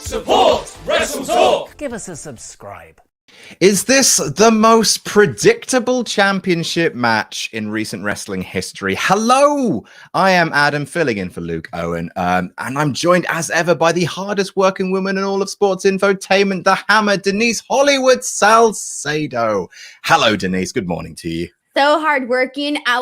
Support WrestleTalk! Give us a subscribe. Is this the most predictable championship match in recent wrestling history? Hello, I am Adam, filling in for Luke Owen, and I'm joined as ever by the hardest working woman in all of sports infotainment, the Hammer, Denise Hollywood Salcedo. Hello, Denise. Good morning to you. So hardworking. I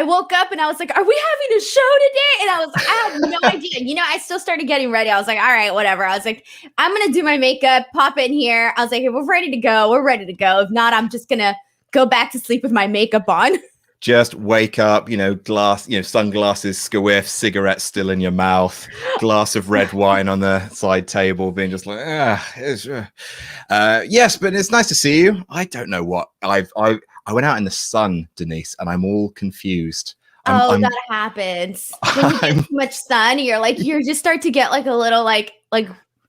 woke up and I was like, are we having a show today? And I was like, I have no idea. You know, I still started getting ready. I was like, all right, whatever. I was like, I'm going to do my makeup, pop in here. I was like, hey, we're ready to go. We're ready to go. If not, I'm just going to go back to sleep with my makeup on. Just wake up, sunglasses, squiff, cigarettes still in your mouth, glass of red wine on the side table, being just like, yes, but it's nice to see you. I don't know what I went out in the sun, Denise, and I'm all confused. That happens. When you get too much sun, you just start to get like a little like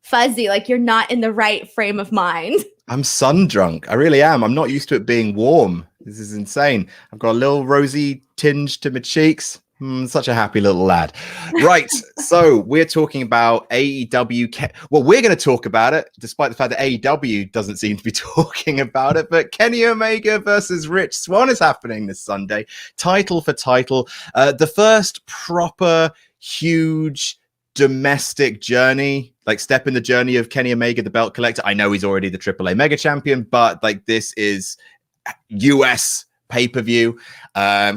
fuzzy, like you're not in the right frame of mind. I'm sun drunk. I really am. I'm not used to it being warm. This is insane. I've got a little rosy tinge to my cheeks. Such a happy little lad. Right. So we're talking about AEW. Well, we're going to talk about it, despite the fact that AEW doesn't seem to be talking about it. But Kenny Omega versus Rich Swann is happening this Sunday. Title for title. The first proper, huge domestic journey, like step in the journey of Kenny Omega, the belt collector. I know he's already the AAA Mega Champion, but like this is US pay-per-view.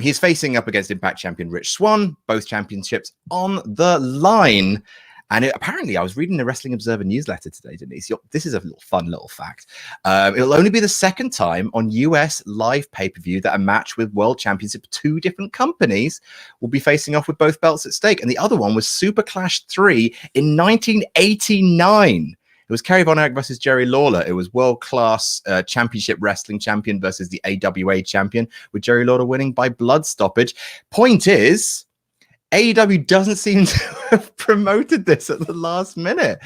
He's facing up against Impact champion Rich Swann, both championships on the line. And apparently, I was reading the Wrestling Observer newsletter today, Denise. This is a fun little fact. It'll only be the second time on US live pay-per-view that a match with world champions of two different companies will be facing off with both belts at stake. And the other one was Super Clash 3 in 1989. It was Kerry Von Erich versus Jerry Lawler. It was world-class championship wrestling champion versus the AWA champion, with Jerry Lawler winning by blood stoppage. Point is, AEW doesn't seem to have promoted this at the last minute.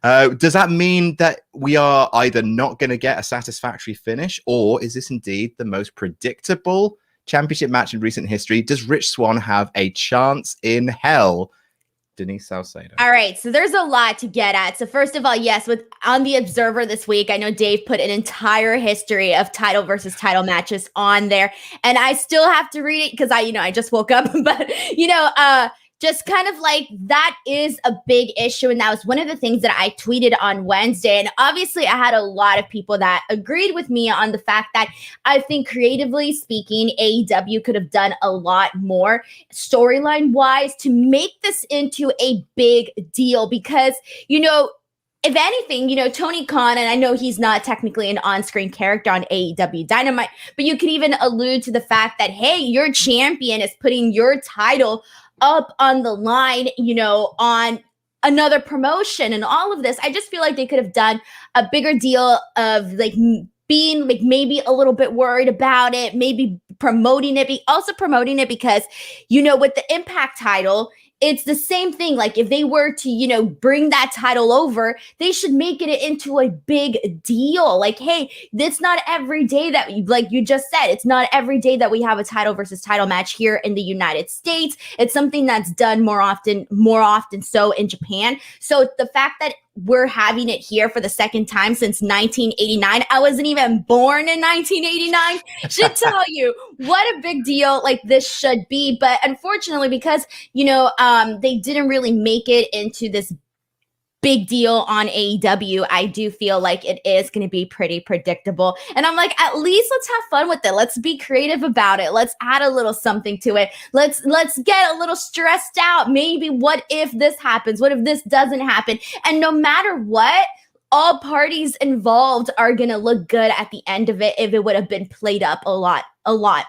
Does that mean that we are either not going to get a satisfactory finish, or is this indeed the most predictable championship match in recent history? Does Rich Swann have a chance in hell? Denise Salcedo. All right, so there's a lot to get at. So first of all, yes, on the Observer this week, I know Dave put an entire history of title versus title matches on there, and I still have to read it because I just woke up, but just kind of like that is a big issue, and that was one of the things that I tweeted on Wednesday. And obviously, I had a lot of people that agreed with me on the fact that I think, creatively speaking, AEW could have done a lot more storyline wise to make this into a big deal, because if anything, Tony Khan, and I know he's not technically an on-screen character on AEW Dynamite, but you could even allude to the fact that, hey, your champion is putting your title up on the line, on another promotion and all of this. I just feel like they could have done a bigger deal of being maybe a little bit worried about it, maybe promoting it, also promoting it because, with the Impact title, it's the same thing. Like if they were to, bring that title over, they should make it into a big deal. Like, hey, it's not every day that, like you just said, it's not every day that we have a title versus title match here in the United States. It's something that's done more often so in Japan. So the fact that we're having it here for the second time since 1989. I wasn't even born in 1989. Should tell you what a big deal like this should be. But unfortunately, because, they didn't really make it into this big deal on AEW, I do feel like it is going to be pretty predictable. And I'm like, at least let's have fun with it. Let's be creative about it. Let's add a little something to it. Let's get a little stressed out. Maybe what if this happens? What if this doesn't happen? And no matter what, all parties involved are going to look good at the end of it if it would have been played up a lot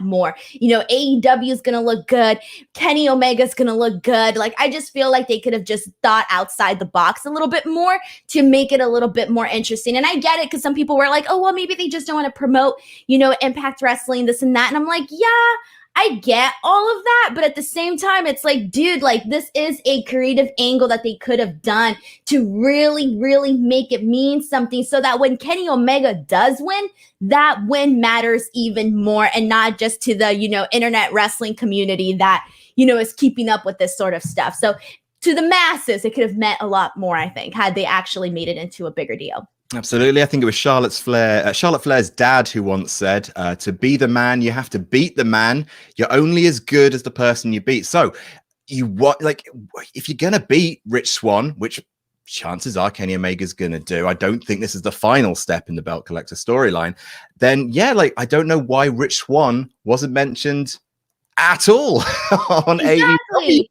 more. AEW is going to look good. Kenny Omega is going to look good. Like, I just feel like they could have just thought outside the box a little bit more to make it a little bit more interesting. And I get it because some people were like, oh, well, maybe they just don't want to promote, Impact Wrestling, this and that. And I'm like, yeah, I get all of that, but at the same time, it's like, dude, like this is a creative angle that they could have done to really, really make it mean something so that when Kenny Omega does win, that win matters even more and not just to the, internet wrestling community that, is keeping up with this sort of stuff. So to the masses, it could have meant a lot more, I think, had they actually made it into a bigger deal. Absolutely. I think it was Charlotte Flair's dad who once said, to be the man, you have to beat the man. You're only as good as the person you beat. So if you're going to beat Rich Swann, which chances are Kenny Omega's going to do, I don't think this is the final step in the belt collector storyline, then I don't know why Rich Swann wasn't mentioned at all on AEW.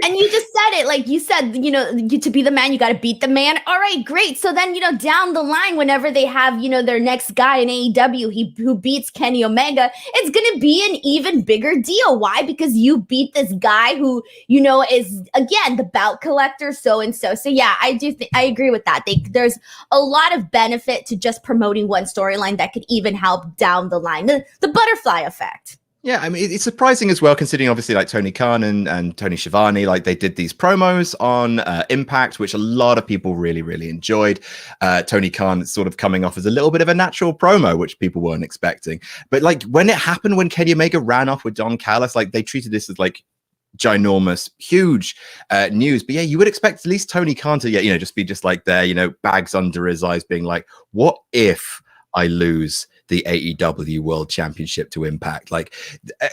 And you just said it, like you said, to be the man, you got to beat the man. All right, great. So then, down the line, whenever they have, their next guy in AEW, who beats Kenny Omega, it's going to be an even bigger deal. Why? Because you beat this guy who, is, again, the belt collector, so-and-so. So yeah, I agree with that. There's a lot of benefit to just promoting one storyline that could even help down the line. The butterfly effect. Yeah, I mean, it's surprising as well, considering obviously like Tony Khan and Tony Schiavone, like they did these promos on Impact, which a lot of people really, really enjoyed. Tony Khan sort of coming off as a little bit of a natural promo, which people weren't expecting. But like when it happened, when Kenny Omega ran off with Don Callis, like they treated this as like ginormous, huge news. But yeah, you would expect at least Tony Khan to, just be just like there, bags under his eyes, being like, what if I lose the AEW World Championship to Impact? Like,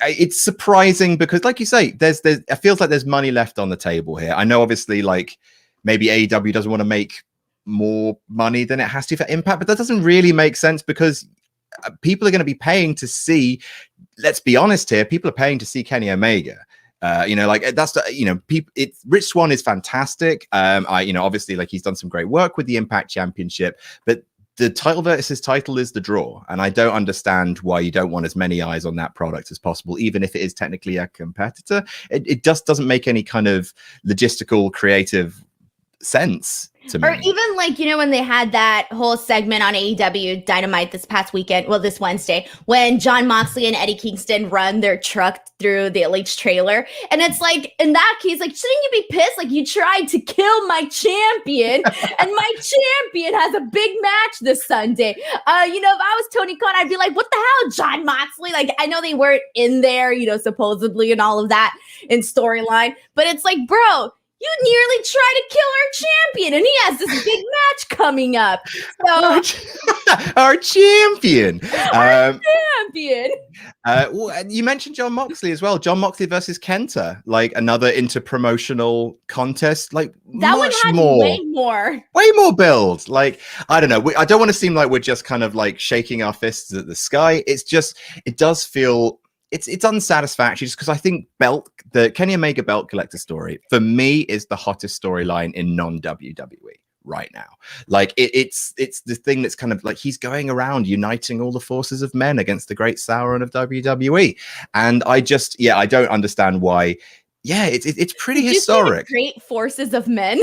it's surprising because, like you say, it feels like there's money left on the table here. I know, obviously, like maybe AEW doesn't want to make more money than it has to for Impact, but that doesn't really make sense because people are going to be paying to see. Let's be honest here, people are paying to see Kenny Omega. That's the, Rich Swann is fantastic. Obviously, like he's done some great work with the Impact Championship, but the title versus title is the draw. And I don't understand why you don't want as many eyes on that product as possible, even if it is technically a competitor. It just doesn't make any kind of logistical, creative sense to me. Or even like, when they had that whole segment on AEW Dynamite this Wednesday, when Jon Moxley and Eddie Kingston run their truck through the Elite's trailer. And it's like, in that case, like, shouldn't you be pissed? Like, you tried to kill my champion and my champion has a big match this Sunday. If I was Tony Khan, I'd be like, what the hell, Jon Moxley? Like, I know they weren't in there, supposedly and all of that in storyline, but it's like, bro, you nearly tried to kill our champion, and he has this big match coming up. So our champion. Champion. Well, you mentioned Jon Moxley as well. Jon Moxley versus Kenta, like another interpromotional contest. Like that much one had more, way more build. Like, I don't know. I don't want to seem like we're just kind of like shaking our fists at the sky. It's just, it does feel. It's unsatisfactory just because I think the Kenny Omega belt collector story for me is the hottest storyline in non-WWE right now. Like it's the thing that's kind of like he's going around uniting all the forces of men against the great Sauron of WWE. And I don't understand why. Yeah, it's pretty historic. Great forces of men.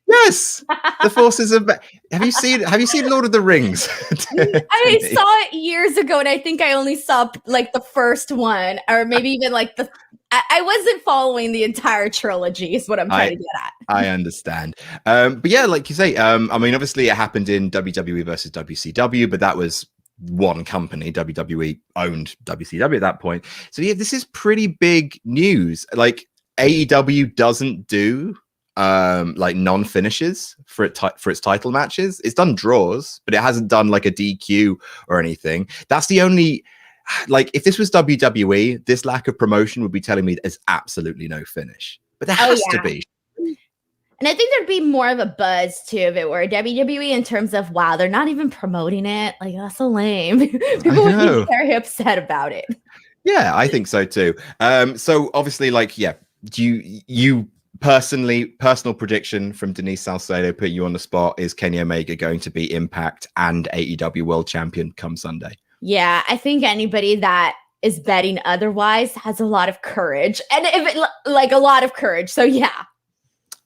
Yes, the forces of. Have you seen Lord of the Rings? I saw it years ago, and I think I only saw like the first one, or maybe even like I wasn't following the entire trilogy. Is what I'm trying to get at. I understand, but yeah, like you say, I mean, obviously it happened in WWE versus WCW, but that was one company. WWE owned WCW at that point, so yeah, this is pretty big news. Like AEW doesn't do like non-finishes for its title matches. It's done draws, but it hasn't done like a DQ or anything. That's the only, like, if this was WWE, this lack of promotion would be telling me there's absolutely no finish, but there has to be. And I think there'd be more of a buzz too if it were WWE in terms of, wow, they're not even promoting it. Like, that's so lame. People would be very upset about it. Yeah, I think so too. So obviously, like, yeah, you personal prediction from Denise Salcedo, putting you on the spot, is Kenny Omega going to be Impact and AEW World Champion come Sunday? Yeah, I think anybody that is betting otherwise has a lot of courage, and a lot of courage. So yeah.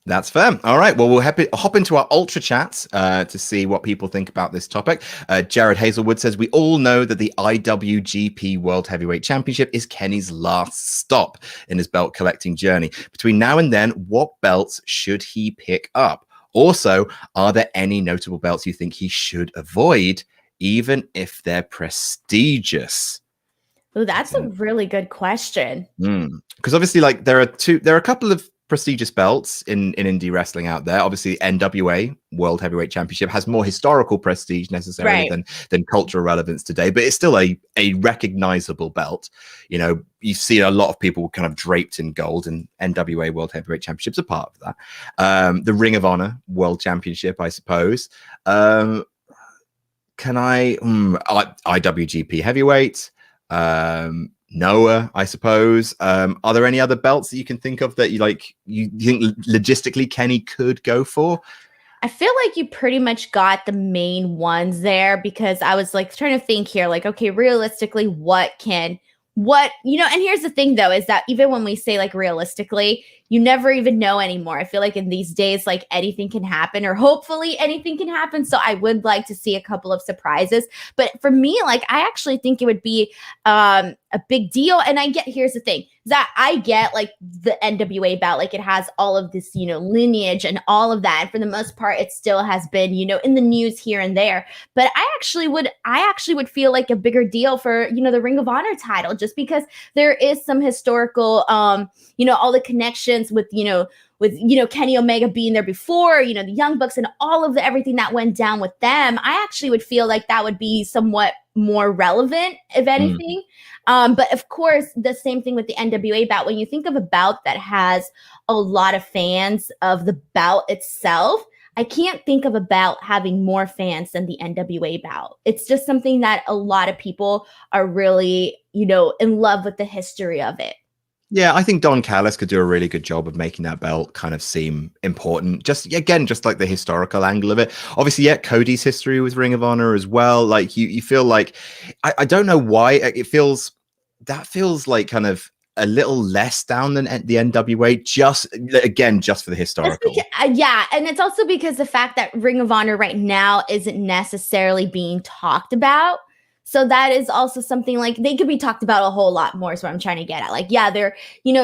That's fair. All right. Well, we'll hop into our Ultra Chat to see what people think about this topic. Jared Hazelwood says, we all know that the IWGP World Heavyweight Championship is Kenny's last stop in his belt collecting journey. Between now and then, what belts should he pick up? Also, are there any notable belts you think he should avoid, even if they're prestigious? Oh, that's a really good question. Because obviously, like, there are a couple of prestigious belts in indie wrestling out there. Obviously, NWA World Heavyweight Championship has more historical prestige necessarily than cultural relevance today, but it's still a recognizable belt. You know, you see a lot of people kind of draped in gold, and NWA World Heavyweight Championship's a part of that. The Ring of Honor World Championship, I suppose. Can I IWGP Heavyweight? Noah, I suppose. Are there any other belts that you can think of that you think logistically Kenny could go for? I feel like you pretty much got the main ones there, because I was like trying to think here, like, okay, realistically, and here's the thing though, is that even when we say like realistically, you never even know anymore. I feel like in these days, like anything can happen, or hopefully anything can happen. So I would like to see a couple of surprises. But for me, like, I actually think it would be a big deal. And here's the thing, that I get like the NWA belt, like it has all of this, lineage and all of that. And for the most part, it still has been, in the news here and there. But I actually would feel like a bigger deal for, the Ring of Honor title, just because there is some historical, all the connections with Kenny Omega being there before, the Young Bucks and all of everything that went down with them. I actually would feel like that would be somewhat more relevant, if anything. But of course, the same thing with the NWA bout. When you think of a bout that has a lot of fans of the bout itself, I can't think of a bout having more fans than the NWA bout. It's just something that a lot of people are really, in love with the history of it. Yeah, I think Don Callis could do a really good job of making that belt kind of seem important. Just like the historical angle of it. Obviously, yeah, Cody's history with Ring of Honor as well. Like you feel like, I don't know why it feels like kind of a little less down than the NWA, just for the historical. Yeah, and it's also because the fact that Ring of Honor right now isn't necessarily being talked about. So that is also something, like, they could be talked about a whole lot more, is what I'm trying to get at. Like, yeah, they're,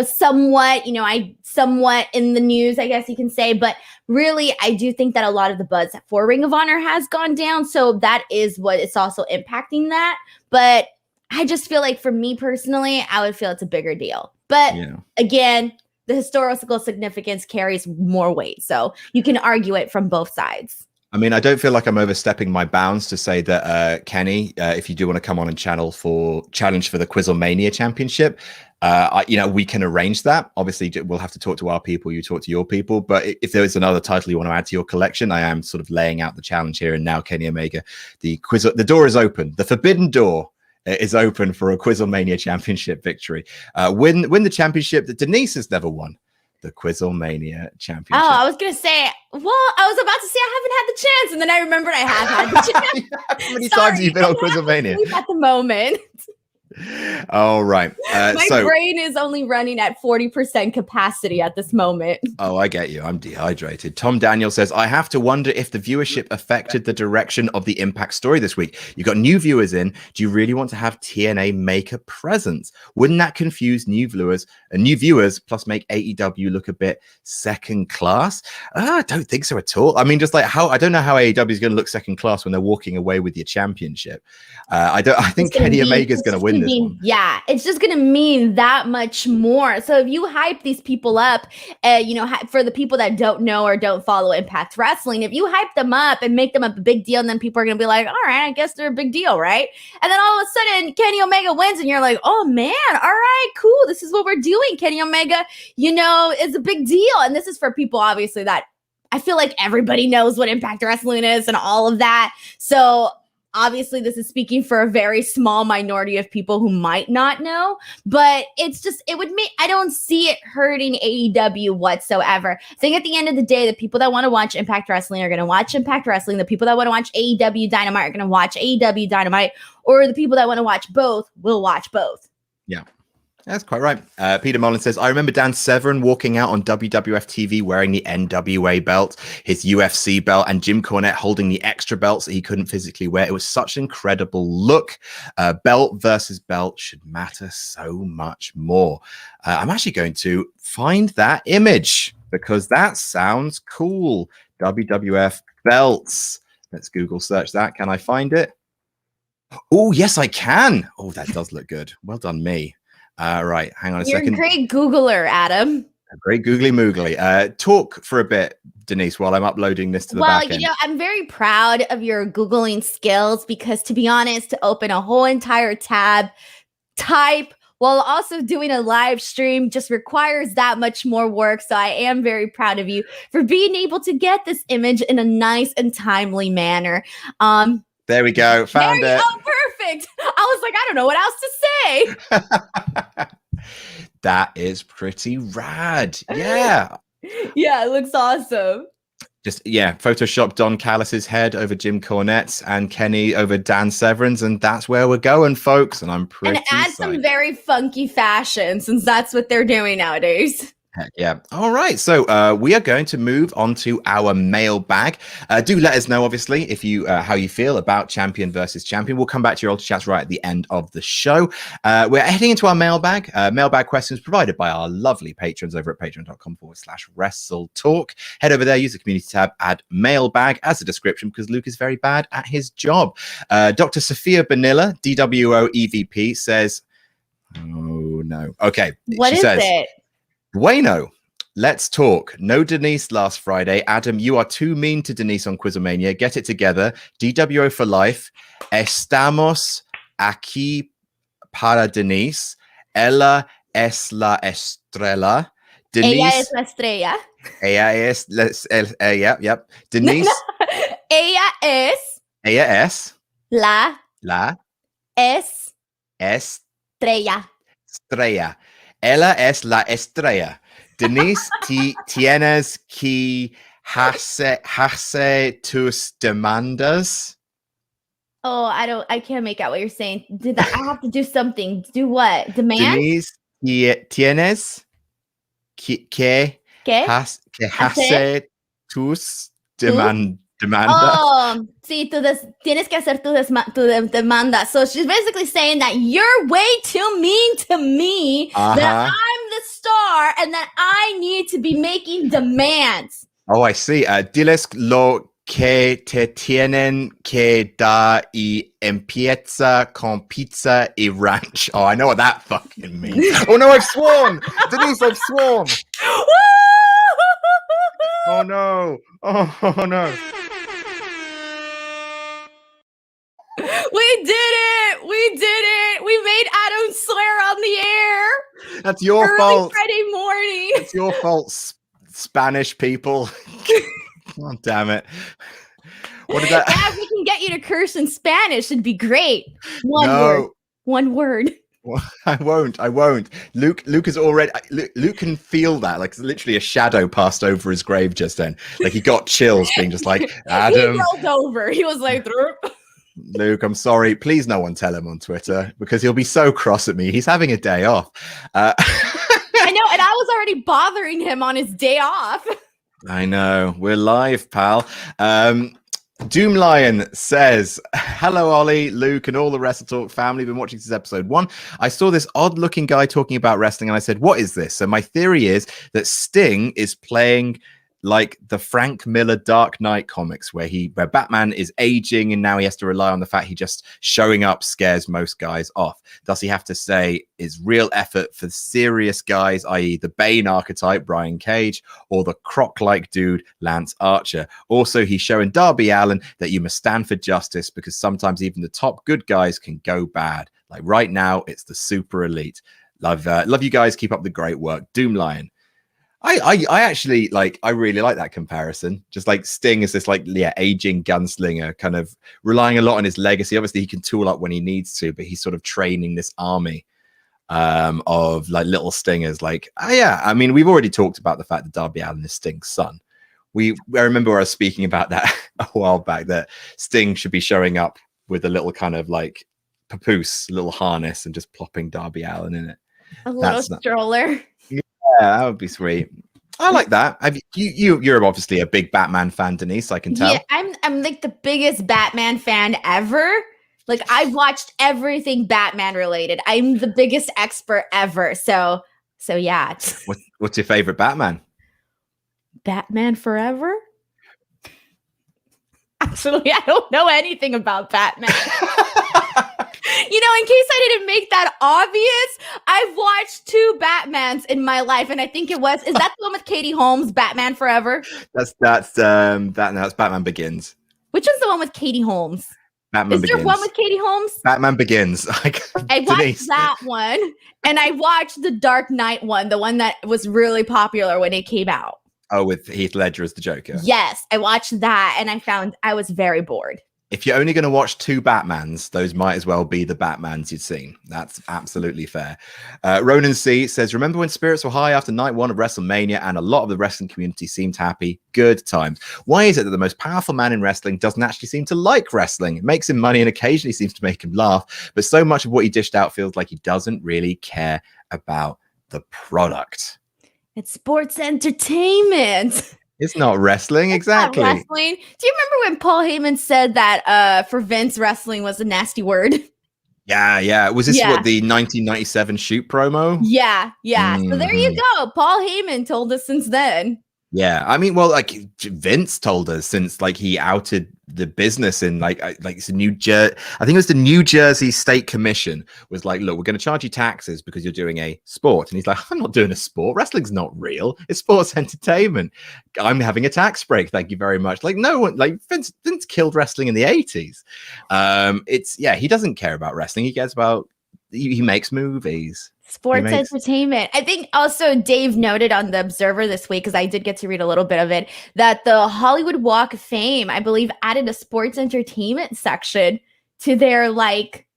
somewhat in the news, I guess you can say. But really, I do think that a lot of the buzz for Ring of Honor has gone down. So that is what is also impacting that. But I just feel like, for me personally, I would feel it's a bigger deal. But again, the historical significance carries more weight. So you can argue it from both sides. I mean, I don't feel like I'm overstepping my bounds to say that, Kenny, if you do want to come on and challenge for the Quizzlemania Championship, we can arrange that. Obviously, we'll have to talk to our people, you talk to your people. But if there is another title you want to add to your collection, I am sort of laying out the challenge here. And now, Kenny Omega, the door is open. The forbidden door is open for a Quizzlemania Championship victory. Win the championship that Denise has never won. The Quizzlemania Championship. Oh, I was going to say, I was about to say I haven't had the chance. And then I remembered I have had the chance. How many times have you been on Quizzlemania? At the moment. All right. My brain is only running at 40% capacity at this moment. Oh, I get you. I'm dehydrated. Tom Daniel says, I have to wonder if the viewership affected the direction of the Impact story this week. You got new viewers in. Do you really want to have TNA make a presence? Wouldn't that confuse new viewers, plus make AEW look a bit second class? I don't think so at all. I mean, just like I don't know how AEW is going to look second class when they're walking away with your championship. I think Kenny Omega is going to win this one. Yeah, it's just going to mean that much more. So if you hype these people up, for the people that don't know or don't follow Impact Wrestling, if you hype them up and make them a big deal, and then people are going to be like, all right, I guess they're a big deal, right? And then all of a sudden, Kenny Omega wins, and you're like, oh man, all right, cool. This is what we're doing. Kenny Omega, is a big deal. And this is for people, obviously, that I feel like everybody knows what Impact Wrestling is and all of that. So obviously, this is speaking for a very small minority of people who might not know, but I don't see it hurting AEW whatsoever. I think at the end of the day, the people that want to watch Impact Wrestling are going to watch Impact Wrestling. The people that want to watch AEW Dynamite are going to watch AEW Dynamite, or the people that want to watch both will watch both. Yeah. That's quite right. Peter Mullins says, I remember Dan Severn walking out on WWF TV wearing the NWA belt, his UFC belt, and Jim Cornette holding the extra belts that he couldn't physically wear. It was such an incredible look. Belt versus belt should matter so much more. I'm actually going to find that image because that sounds cool. WWF belts. Let's Google search that. Can I find it? Oh, yes, I can. Oh, that does look good. Well done, me. Right, hang on a second. You're a great Googler, Adam. Great googly moogly. Talk for a bit, Denise, while I'm uploading this to the back end. I'm very proud of your Googling skills because, to be honest, to open a whole entire tab, type while also doing a live stream just requires that much more work. So I am very proud of you for being able to get this image in a nice and timely manner. There we go. Found it. Oh, perfect. I was like, I don't know what else to say. That is pretty rad. Yeah. Yeah, it looks awesome. Just, Photoshop Don Callis's head over Jim Cornette's and Kenny over Dan Severin's. And that's where we're going, folks. And I'm pretty And add some very funky fashion since that's what they're doing nowadays. Heck yeah. All right. So we are going to move on to our mailbag. Do let us know, obviously, if you how you feel about champion versus champion. We'll come back to your ultra chats right at the end of the show. We're heading into our mailbag. Mailbag questions provided by our lovely patrons over at patreon.com/WrestleTalk. Head over there, use the community tab, add mailbag as a description because Luke is very bad at his job. Dr. Sophia Bonilla, DWO EVP, says, oh no. Okay. What is it? Bueno, let's talk. No Denise last Friday. Adam, you are too mean to Denise on Quizomania. Get it together. DWO for life. Estamos aquí para Denise. Ella es la estrella. Denise. Ella es la estrella. Ella es yep. Denise. Ella es. Ella es. La estrella. estrella. Ella es la estrella. Denise, tienes que hacer tus demandas. Oh, I can't make out what you're saying. I have to do something. Do what? Demand? Denise, tienes que hacer tus demandas. Oh, sí, tienes que hacer tu demanda. So she's basically saying that you're way too mean to me, that I'm the star, and that I need to be making demands. Oh, I see. Diles lo que te tienen que dar y empieza con pizza y ranch. Oh, I know what that fucking means. Oh no, I've sworn! Denise, I've sworn! Oh no! Oh no! We did it! We made Adam swear on the air. That's your fault. Friday morning. It's your fault, Spanish people. Oh, damn it. What did that? Yeah, if we can get you to curse in Spanish, it'd be great. One word. I won't. Luke is already. Luke can feel that. Like literally a shadow passed over his grave just then. Like he got chills, being just like Adam. He rolled over. He was like. Luke, I'm sorry. Please no one tell him on Twitter because he'll be so cross at me. He's having a day off. I know, and I was already bothering him on his day off. I know. We're live, pal. Doom Lion says, hello, Ollie, Luke, and all the WrestleTalk family. Been watching since episode 1. I saw this odd-looking guy talking about wrestling, and I said, what is this? So my theory is that Sting is playing like the Frank Miller Dark Knight comics where Batman is aging and now he has to rely on the fact he just showing up scares most guys off. Does he have to say is real effort for serious guys, i.e. the Bane archetype, Brian Cage, or the Croc-like dude, Lance Archer? Also, he's showing Darby Allin that you must stand for justice because sometimes even the top good guys can go bad. Like right now, it's the super elite. Love you guys. Keep up the great work. Doom Lion. I actually like, I really like that comparison. Just like Sting is this like, aging gunslinger kind of relying a lot on his legacy. Obviously he can tool up when he needs to, but he's sort of training this army of like little stingers. Like, I mean, we've already talked about the fact that Darby Allin is Sting's son. I remember where I was speaking about that a while back, that Sting should be showing up with a little kind of like papoose, a little harness and just plopping Darby Allin in it. A little stroller. Yeah, that would be sweet. I like that. You're obviously a big Batman fan, Denise. I can tell. Yeah, I'm like the biggest Batman fan ever. Like I've watched everything Batman related. I'm the biggest expert ever. So yeah. What's your favorite Batman? Batman Forever. Actually, I don't know anything about Batman. in case I didn't make that obvious, I've watched 2 Batmans in my life, and I think is that the one with Katie Holmes, Batman Forever? That's Batman Begins. Which one's the one with Katie Holmes? Batman Begins. Is there one with Katie Holmes? Batman Begins. I watched that one, and I watched the Dark Knight one, the one that was really popular when it came out. Oh, with Heath Ledger as the Joker. Yes, I watched that, and I found I was very bored. If you're only going to watch 2 Batmans, those might as well be the Batmans you'd seen. That's absolutely fair. Ronan C says, remember when spirits were high after night 1 of WrestleMania and a lot of the wrestling community seemed happy? Good times. Why is it that the most powerful man in wrestling doesn't actually seem to like wrestling? It makes him money and occasionally seems to make him laugh, but so much of what he dished out feels like he doesn't really care about the product. It's sports entertainment. It's not wrestling, exactly. Not wrestling. Do you remember when Paul Heyman said that for Vince, wrestling was a nasty word? Yeah. Was this what the 1997 shoot promo? Yeah. So there you go. Paul Heyman told us since then. Yeah, I mean, well, like Vince told us since like he outed the business in like it's a I think it was the New Jersey State Commission was like, look, we're going to charge you taxes because you're doing a sport. And he's like, I'm not doing a sport. Wrestling's not real. It's sports entertainment. I'm having a tax break. Thank you very much. Like no one, like Vince killed wrestling in the 80s. He doesn't care about wrestling. He cares about, he makes movies. Sports entertainment. I think also Dave noted on The Observer this week, because I did get to read a little bit of it, that the Hollywood Walk of Fame, I believe, added a sports entertainment section to their, like,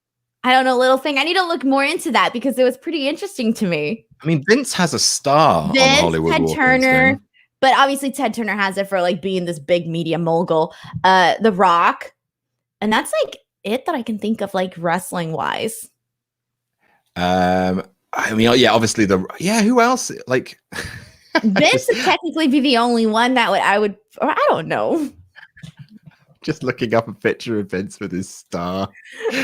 I don't know, little thing. I need to look more into that because it was pretty interesting to me. I mean, Vince has a star on Hollywood Walk of Fame. Ted Turner, but obviously Ted Turner has it for, like, being this big media mogul. The Rock. And that's, like, it that I can think of, like, wrestling-wise. I mean, yeah, obviously who else? Like Vince would technically be the only one that I don't know. Just looking up a picture of Vince with his star.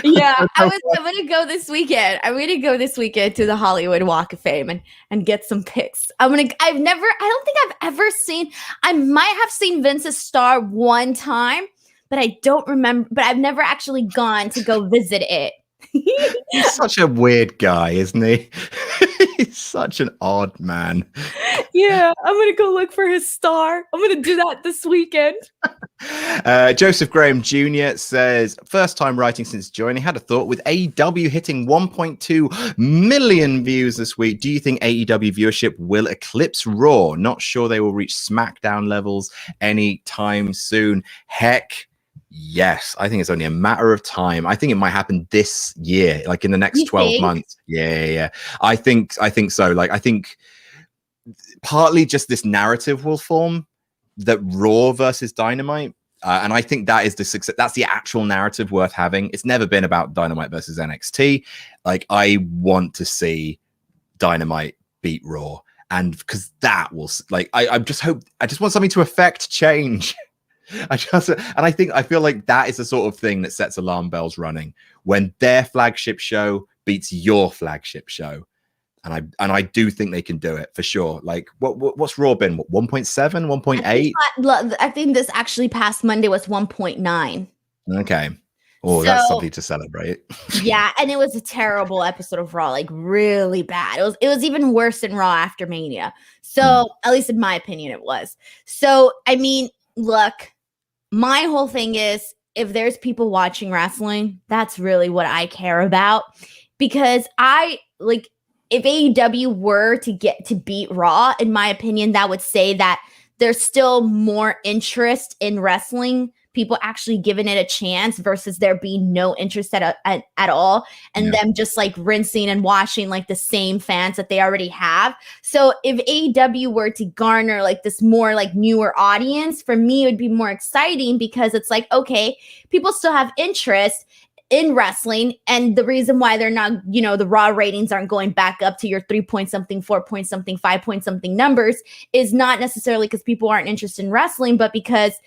Yeah, I'm gonna go this weekend. I'm gonna go this weekend to the Hollywood Walk of Fame and get some pics. I don't think I've ever seen, I might have seen Vince's star one time, but I don't remember, but I've never actually gone to go visit it. He's such a weird guy, isn't he? He's such an odd man. Yeah, I'm gonna go look for his star. I'm gonna do that this weekend. Joseph Graham Jr. says, first time writing since joining, had a thought with AEW hitting 1.2 million views this week. Do you think AEW viewership will eclipse Raw? Not sure they will reach SmackDown levels anytime soon. Heck, yes, I think it's only a matter of time. I think it might happen this year, like in the next 12 months. Yeah. I think so. Like, I think partly just this narrative will form that Raw versus Dynamite. And I think that is the success. That's the actual narrative worth having. It's never been about Dynamite versus NXT. Like, I want to see Dynamite beat Raw. And because that will, like, I just want something to affect change. I feel like that is the sort of thing that sets alarm bells running when their flagship show beats your flagship show, and I do think they can do it for sure. Like what's Raw been? 1.7, 1.8? I think this actually past Monday was 1.9. Okay. Oh, that's something to celebrate. Yeah, and it was a terrible episode of Raw, like really bad. It was even worse than Raw after Mania. So at least in my opinion, it was. So I mean, look. My whole thing is, if there's people watching wrestling, that's really what I care about. Because if AEW were to beat Raw, in my opinion, that would say that there's still more interest in wrestling, people actually giving it a chance versus there being no interest at all, and them just like rinsing and washing like the same fans that they already have. So if AEW were to garner like this more like newer audience, for me it would be more exciting because it's like, okay, people still have interest in wrestling, and the reason why they're not, the Raw ratings aren't going back up to your 3 point something, 4 point something, 5 point something numbers is not necessarily because people aren't interested in wrestling, but because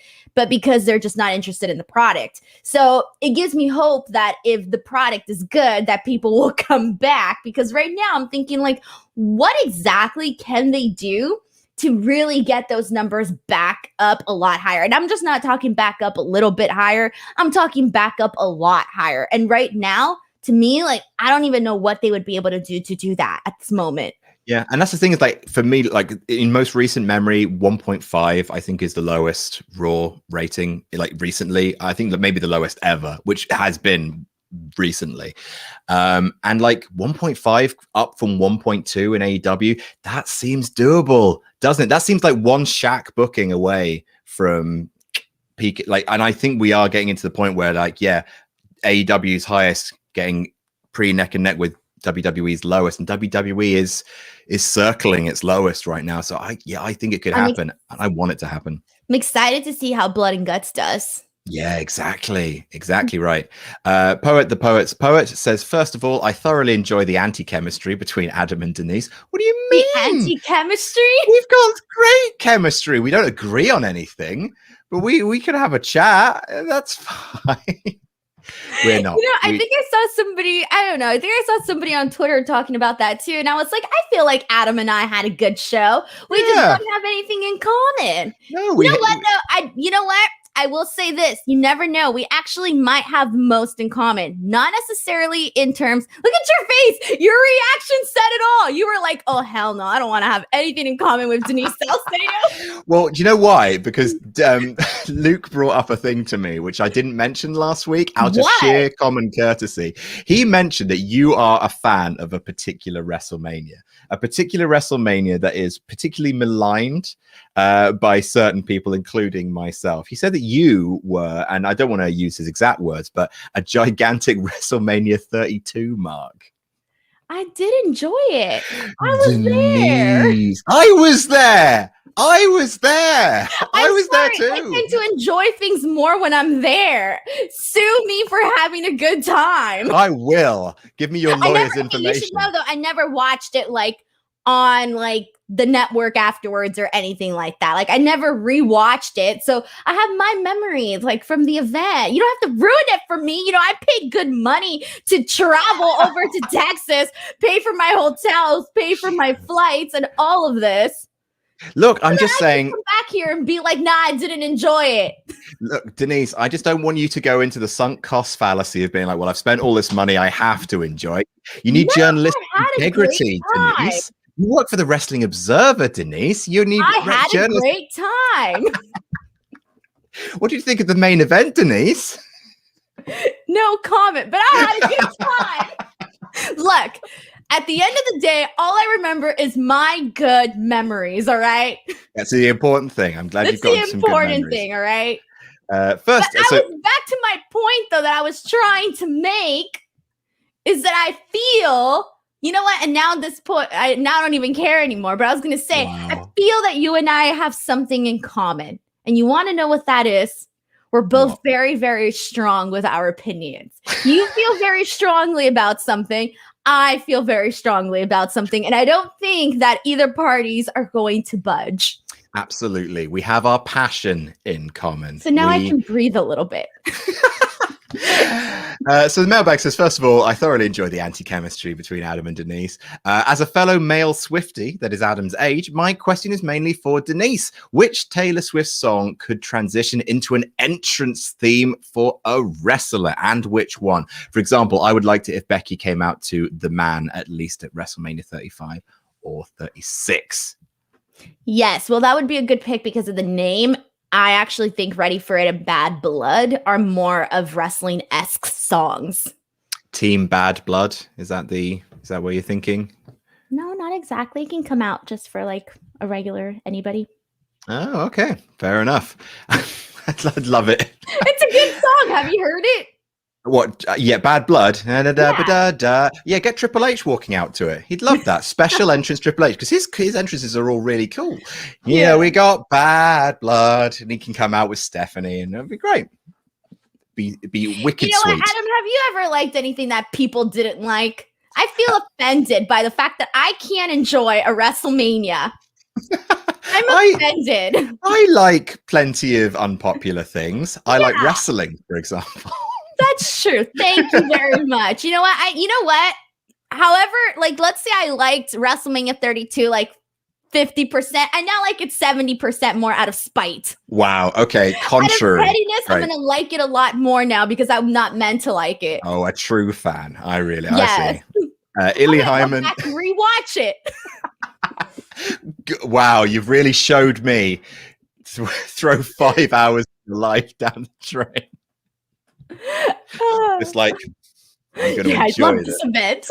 they're just not interested in the product. So it gives me hope that if the product is good, that people will come back, because right now I'm thinking like, what exactly can they do to really get those numbers back up a lot higher? And I'm just not talking back up a little bit higher. I'm talking back up a lot higher. And right now, to me, like, I don't even know what they would be able to do that at this moment. Yeah, and that's the thing is, like, for me, like in most recent memory, 1.5 I think is the lowest Raw rating. Like recently, I think that maybe the lowest ever, which has been recently. And like 1.5 up from 1.2 in AEW, that seems doable, doesn't it? That seems like one Shaq booking away from peak. Like, and I think we are getting into the point where, like, yeah, AEW's highest getting neck and neck with WWE's lowest, and WWE is circling its lowest right now. So I think it could happen, and I want it to happen. I'm excited to see how Blood and Guts does. Yeah, exactly right. The Poet's Poet says, first of all, I thoroughly enjoy the anti-chemistry between Adam and Denise. What do you mean? The anti-chemistry? We've got great chemistry. We don't agree on anything, but we could have a chat. That's fine. We're not. I think I saw somebody, I don't know. I think I saw somebody on Twitter talking about that too. And I was like, I feel like Adam and I had a good show. We just don't have anything in common. No, you know what? I will say this. You never know. We actually might have the most in common. Not necessarily in terms, look at your face. Your reaction said it all. You were like, oh, hell no. I don't want to have anything in common with Denise Salcedo. Well, do you know why? Because Luke brought up a thing to me, which I didn't mention last week out of sheer common courtesy. He mentioned that you are a fan of a particular WrestleMania that is particularly maligned by certain people, including myself. He said that you were, and I don't want to use his exact words, but a gigantic WrestleMania 32 mark. I did enjoy it. I was there. I was there too. I tend to enjoy things more when I'm there. Sue me for having a good time. I will. Give me your lawyer's information. You should know, though, I never watched it like on like the network afterwards or anything like that. Like I never rewatched it. So I have my memories like from the event. You don't have to ruin it for me. I paid good money to travel over to Texas, pay for my hotels, pay for my flights and all of this. Look, I'm just saying, come back here and be like, nah, I didn't enjoy it. Look, Denise, I just don't want you to go into the sunk cost fallacy of being like, well, I've spent all this money, I have to enjoy it. You need journalistic integrity, Denise. You work for the Wrestling Observer, Denise. You need. I had a great time. What do you think of the main event, Denise? No comment, but I had a good time. Look, at the end of the day, all I remember is my good memories. All right. That's the important thing. I'm glad you've got some good memories. That's the important thing. All right. First, I was back to my point though that I was trying to make is that I feel. You know what? And now at this point, I now don't even care anymore. But I was going to say, I feel that you and I have something in common. And you want to know what that is? We're both very, very strong with our opinions. You feel very strongly about something. I feel very strongly about something. And I don't think that either parties are going to budge. Absolutely. We have our passion in common. So now I can breathe a little bit. So the mailbag says, first of all, I thoroughly enjoy the anti-chemistry between Adam and Denise. As a fellow male Swiftie that is Adam's age, my question is mainly for Denise. Which Taylor Swift song could transition into an entrance theme for a wrestler, and which one? For example, I would like if Becky came out to The Man at least at WrestleMania 35 or 36. Yes, well, that would be a good pick because of the name. I actually think Ready for It and Bad Blood are more of wrestling-esque songs. Team Bad Blood? Is that what you're thinking? No, not exactly. It can come out just for like a regular anybody. Oh, okay. Fair enough. I'd love it. It's a good song. Have you heard it? What? Yeah, Bad Blood. Yeah, get Triple H walking out to it. He'd love that. Special entrance Triple H, because his entrances are all really cool. Yeah, we got Bad Blood, and he can come out with Stephanie, and it'd be great. Be wicked sweet. Adam, have you ever liked anything that people didn't like? I feel offended by the fact that I can't enjoy a WrestleMania. I'm offended. I like plenty of unpopular things. I like wrestling, for example. That's true. Thank you very much. You know what? However, like, let's say I liked WrestleMania 32, like 50%. And now like it's 70% more out of spite. Wow. Okay. Contrary. Out of pettiness, Right. I'm going to like it a lot more now because I'm not meant to like it. Oh, a true fan. I Yes. see. Illy Hyman. Go back and rewatch it. Wow. You've really showed me to throw 5 hours of your life down the drain. It's like, I'm going to I enjoy love this. this event.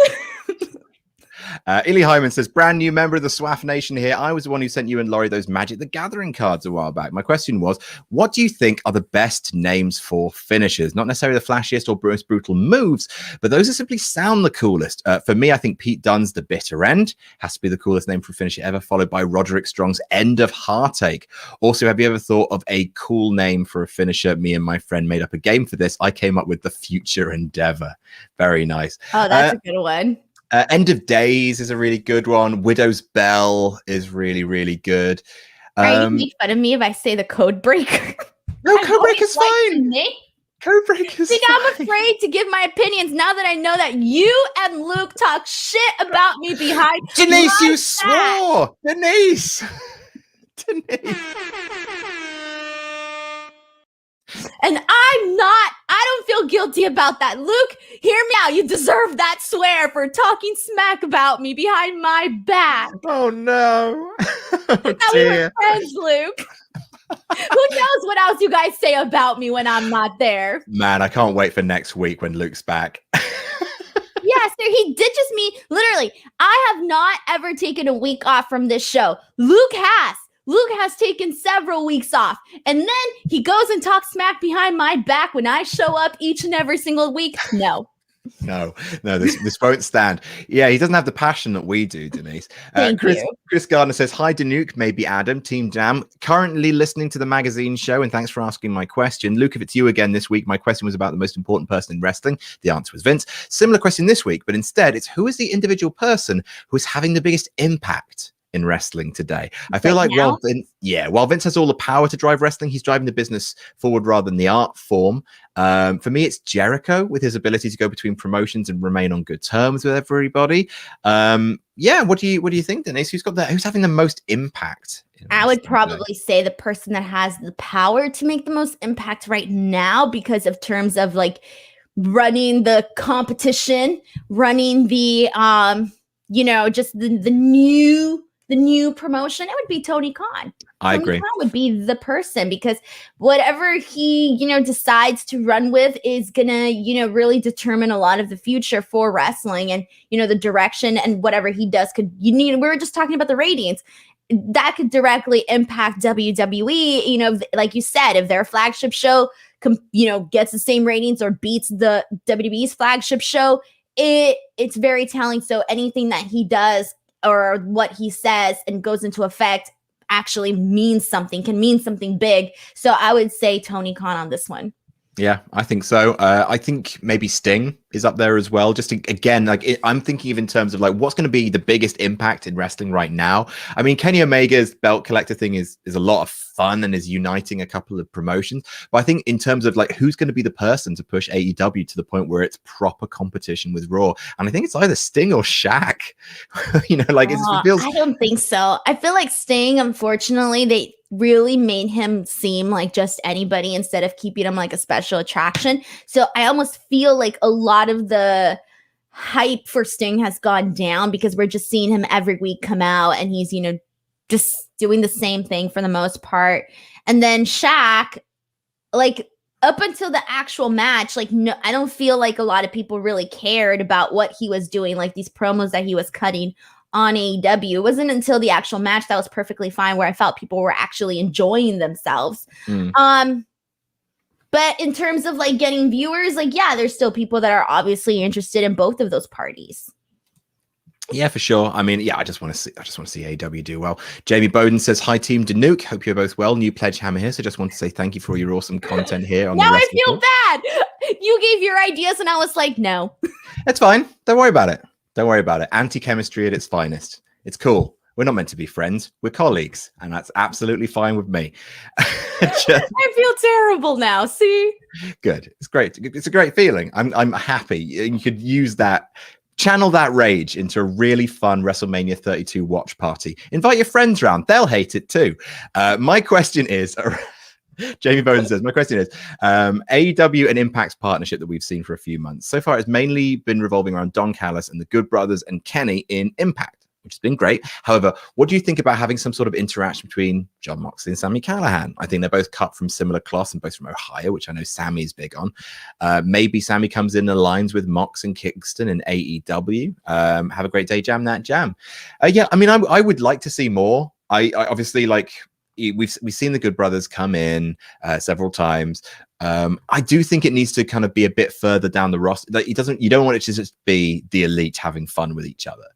Illy Hyman says, brand new member of the SWAF Nation here. I was the one who sent you and Laurie those Magic the Gathering cards a while back. My question was, what do you think are the best names for finishers? Not necessarily the flashiest or most brutal moves, but those that simply sound the coolest. For me, I think Pete Dunne's The Bitter End has to be the coolest name for a finisher ever, followed by Roderick Strong's End of Heartache. Also, have you ever thought of a cool name for a finisher? Me and my friend made up a game for this. I came up with The Future Endeavor. Very nice. Oh, that's a good one. End of Days is a really good one. Widow's Bell is really, really good. Are you gonna make fun of me if I say the Code Breaker? No, Code Breaker's fine. Code Breaker's fine. I'm afraid to give my opinions now that I know that you and Luke talk shit about me behind Denise, my you back. swore. Denise. And I don't feel guilty about that. Luke, hear me out. You deserve that swear for talking smack about me behind my back. Oh, no. Oh, Now we were friends, Luke. Who knows what else you guys say about me when I'm not there? Man, I can't wait for next week when Luke's back. Yes, he ditches me. Literally, I have not ever taken a week off from this show. Luke has taken several weeks off, and then he goes and talks smack behind my back when I show up each and every single week. No, this won't stand. Yeah, he doesn't have the passion that we do, Denise. Chris Gardner says, hi, Danuke, maybe Adam, Team Jam. Currently listening to the magazine show, and thanks for asking my question. Luke, if it's you again this week, my question was about the most important person in wrestling. The answer was Vince. Similar question this week, but instead it's who is the individual person who is having the biggest impact in wrestling today? I feel like while Vince has all the power to drive wrestling, he's driving the business forward rather than the art form. For me, it's Jericho with his ability to go between promotions and remain on good terms with everybody. What do you think, Denise? Who's having the most impact? I would probably say the person that has the power to make the most impact right now, because of terms of like running the competition, running the just the new promotion. It would be Tony Khan. I agree. Tony Khan would be the person, because whatever he, decides to run with is gonna, really determine a lot of the future for wrestling, and, the direction, and whatever he does we were just talking about the ratings. That could directly impact WWE. Like you said, if their flagship show, gets the same ratings or beats the WWE's flagship show, it's very telling. So anything that he does or what he says and goes into effect actually means something, can mean something big. So I would say Tony Khan on this one. Yeah, I think so. I think maybe Sting is up there as well. Just again, I'm thinking of in terms of like what's going to be the biggest impact in wrestling right now. I mean, Kenny Omega's belt collector thing is a lot of fun and is uniting a couple of promotions. But I think in terms of like who's going to be the person to push AEW to the point where it's proper competition with Raw, and I think it's either Sting or Shaq. It feels. I don't think so. I feel like Sting, unfortunately, they really made him seem like just anybody instead of keeping him like a special attraction. So I almost feel like a lot of the hype for Sting has gone down because we're just seeing him every week come out and he's, just doing the same thing for the most part. And then Shaq, like up until the actual match, no, I don't feel like a lot of people really cared about what he was doing, like these promos that he was cutting on AEW. It wasn't until the actual match that was perfectly fine, where I felt people were actually enjoying themselves. But in terms of like getting viewers, there's still people that are obviously interested in both of those parties. Yeah, for sure. I mean, I just want to see AEW do well. Jamie Bowden says, hi, Team Danuke. Hope you're both well. New pledge hammer here. So just want to say thank you for all your awesome content here. Now I feel bad. You gave your ideas and I was like, no. It's fine. Don't worry about it. Anti-chemistry at its finest. It's cool. We're not meant to be friends. We're colleagues. And that's absolutely fine with me. I feel terrible now. See? Good. It's great. It's a great feeling. I'm happy. You could use that channel that rage into a really fun WrestleMania 32 watch party. Invite your friends round. They'll hate it too. My question is, Jamie Bowden says, my question is, AEW and Impact's partnership that we've seen for a few months. So far, it's mainly been revolving around Don Callis and the Good Brothers and Kenny in Impact, which has been great. However, what do you think about having some sort of interaction between Jon Moxley and Sami Callihan? I think they're both cut from similar cloths and both from Ohio, which I know Sami's big on. Maybe Sami comes in and aligns with Mox and Kingston in AEW. Have a great day, jam that jam. Yeah, I mean, I would like to see more. I obviously like... We've seen the Good Brothers come in several times. I do think it needs to kind of be a bit further down the roster. Like you don't want it to just be the elite having fun with each other,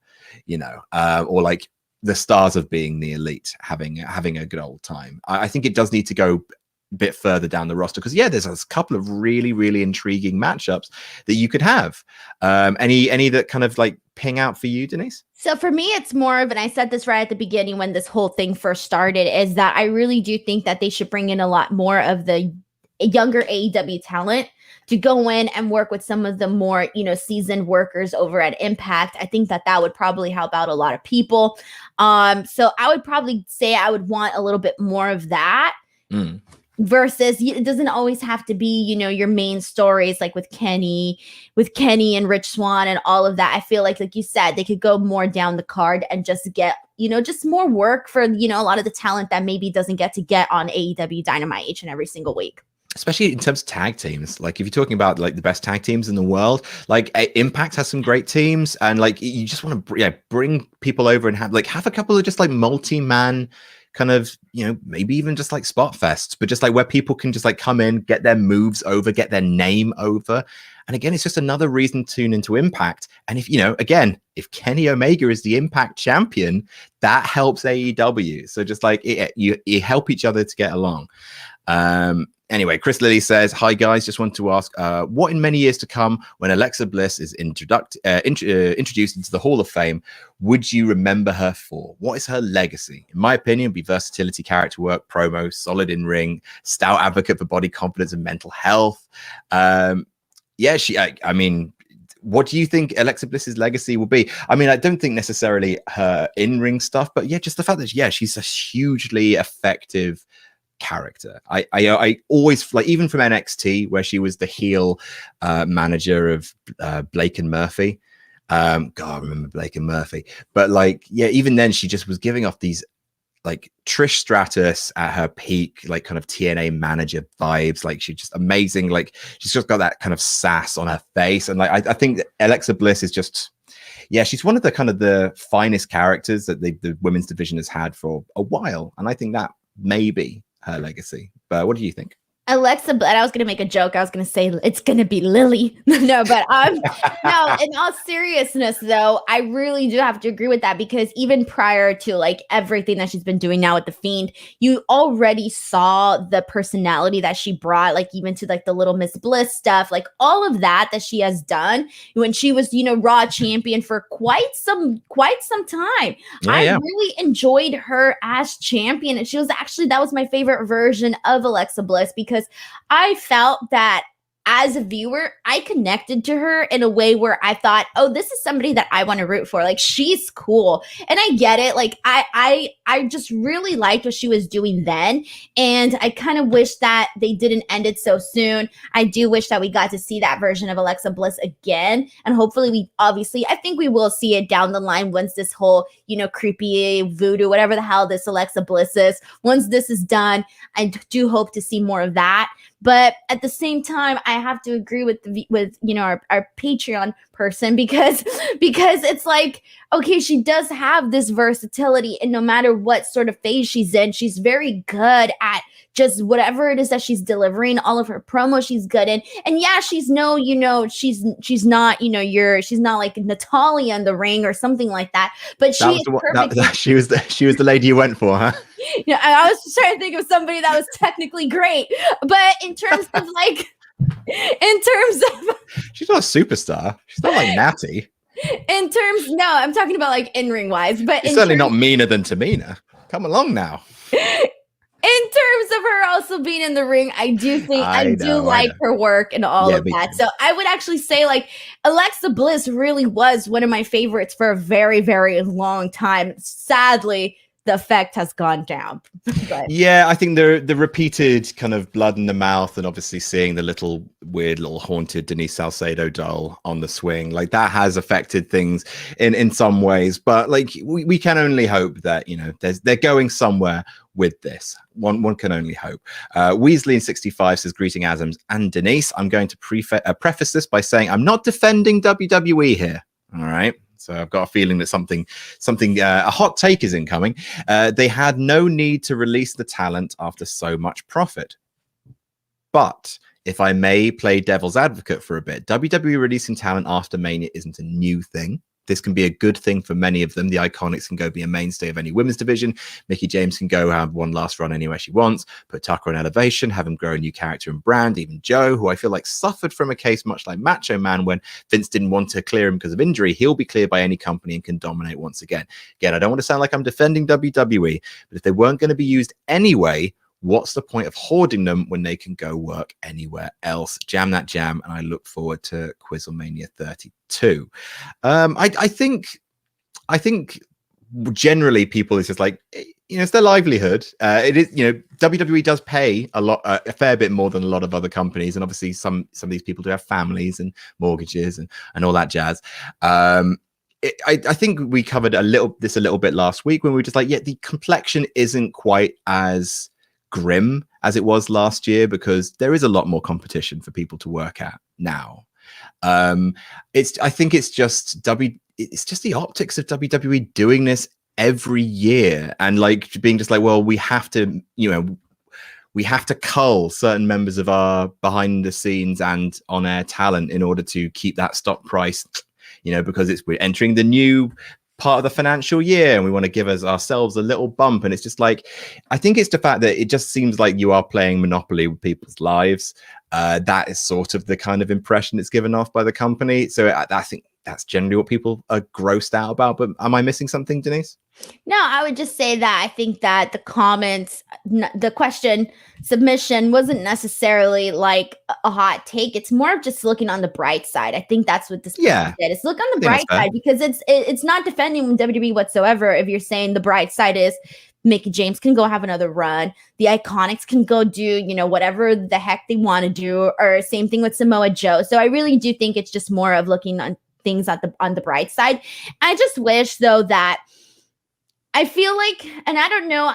you know, or like the stars of being the elite having a good old time. I think it does need to go a bit further down the roster because there's a couple of really, really intriguing matchups that you could have. Any that kind of like ping out for you, Denise? So for me, it's more of, and I said this right at the beginning when this whole thing first started, is that I really do think that they should bring in a lot more of the younger AEW talent to go in and work with some of the more, seasoned workers over at Impact. I think that would probably help out a lot of people. So I would probably say I would want a little bit more of that. Versus it doesn't always have to be, your main stories like with Kenny and Rich Swann and all of that. I feel like you said, they could go more down the card and just get, just more work for, a lot of the talent that maybe doesn't get on AEW Dynamite each and every single week. Especially in terms of tag teams. Like if you're talking about like the best tag teams in the world, like Impact has some great teams, and like you just want to bring people over and have a couple of just like multi-man kind of, maybe even just like spot fests, but just like where people can just like come in, get their moves over, get their name over. And again, it's just another reason to tune into Impact. And if, if Kenny Omega is the Impact champion, that helps AEW. So just like you help each other to get along. Anyway, Chris Lilly says, hi guys, just want to ask, what in many years to come when Alexa Bliss is introduced into the Hall of Fame, would you remember her for? What is her legacy? In my opinion, it would be versatility, character work, promo, solid in ring, stout advocate for body confidence and mental health. I mean, what do you think Alexa Bliss's legacy will be? I mean, I don't think necessarily her in-ring stuff, but just the fact that, she's a hugely effective character. I always, like, even from NXT where she was the heel manager of Blake and Murphy. God, I remember Blake and Murphy. But even then she just was giving off these like Trish Stratus at her peak, like kind of TNA manager vibes. Like she's just amazing. Like she's just got that kind of sass on her face. And I think that Alexa Bliss is just, she's one of the kind of the finest characters that the women's division has had for a while. And I think that may be her legacy. But what do you think? Alexa, but I was going to make a joke. I was going to say it's going to be Lily. No, but no, in all seriousness, though, I really do have to agree with that, because even prior to like everything that she's been doing now with The Fiend, you already saw the personality that she brought, like even to like the Little Miss Bliss stuff, like all of that she has done when she was, Raw champion for quite some time. I really enjoyed her as champion. And that was my favorite version of Alexa Bliss, because I felt that as a viewer, I connected to her in a way where I thought, oh, this is somebody that I want to root for. Like, she's cool. And I get it. Like, I just really liked what she was doing then. And I kind of wish that they didn't end it so soon. I do wish that we got to see that version of Alexa Bliss again. And hopefully I think we will see it down the line once this whole, creepy voodoo, whatever the hell this Alexa Bliss is. Once this is done, I do hope to see more of that. But at the same time, I have to agree with our Patreon person, because it's like, okay, she does have this versatility, and no matter what sort of phase she's in, she's very good at just whatever it is that she's delivering. All of her promos she's good in. And she's not, she's not like Natalia in the ring or something like that. But she was the lady you went for, huh? I was trying to think of somebody that was technically great, but in terms of she's not a superstar. She's not like Natty. No, I'm talking about like in-ring wise, but she's certainly not meaner than Tamina. Come along now. In terms of her also being in the ring, I do think I do like her work and all of that. So I would actually say like Alexa Bliss really was one of my favorites for a very, very long time. Sadly, the effect has gone down. But. Yeah, I think the repeated kind of blood in the mouth and obviously seeing the little weird little haunted Denise Salcedo doll on the swing, like that has affected things in some ways. But like we can only hope that, you know, they're going somewhere with this. One can only hope. Weasley in 65 says, greeting Adams and Denise. I'm going to preface this by saying I'm not defending WWE here. All right. So I've got a feeling that something, a hot take is incoming. They had no need to release the talent after so much profit. But if I may play devil's advocate for a bit, WWE releasing talent after Mania isn't a new thing. This can be a good thing for many of them. The Iconics can go be a mainstay of any women's division. Mickie James can go have one last run anywhere she wants. Put Tucker on Elevation, have him grow a new character and brand. Even Joe, who I feel like suffered from a case much like Macho Man when Vince didn't want to clear him because of injury. He'll be cleared by any company and can dominate once again. Again, I don't want to sound like I'm defending WWE, but if they weren't going to be used anyway, what's the point of hoarding them when they can go work anywhere else? Jam that jam, and I look forward to Quizzlemania 32. I think generally people is just like, you know, it's their livelihood. It is, you know, WWE does pay a fair bit more than a lot of other companies, and obviously some of these people do have families and mortgages and all that jazz. I think we covered a little bit last week when we were just like, yeah, the complexion isn't quite as grim as it was last year because there is a lot more competition for people to work at now. I think it's just the optics of WWE doing this every year and like being just like, well, we have to cull certain members of our behind the scenes and on air talent in order to keep that stock price, you know, because we're entering the new part of the financial year and we want to give ourselves a little bump. And it's just like, I think it's the fact that it just seems like you are playing Monopoly with people's lives. That is sort of the kind of impression it's given off by the company. So I think that's generally what people are grossed out about. But am I missing something, Denise? No, I would just say that I think that the comments, the question submission wasn't necessarily like a hot take. It's more of just looking on the bright side. I think that's what this did. It's look on the bright side because it's not defending WWE whatsoever. If you're saying the bright side is Mickie James can go have another run. The Iconics can go do, you know, whatever the heck they want to do, or same thing with Samoa Joe. So I really do think it's just more of looking on things on the bright side. I just wish though that I feel like, and I don't know,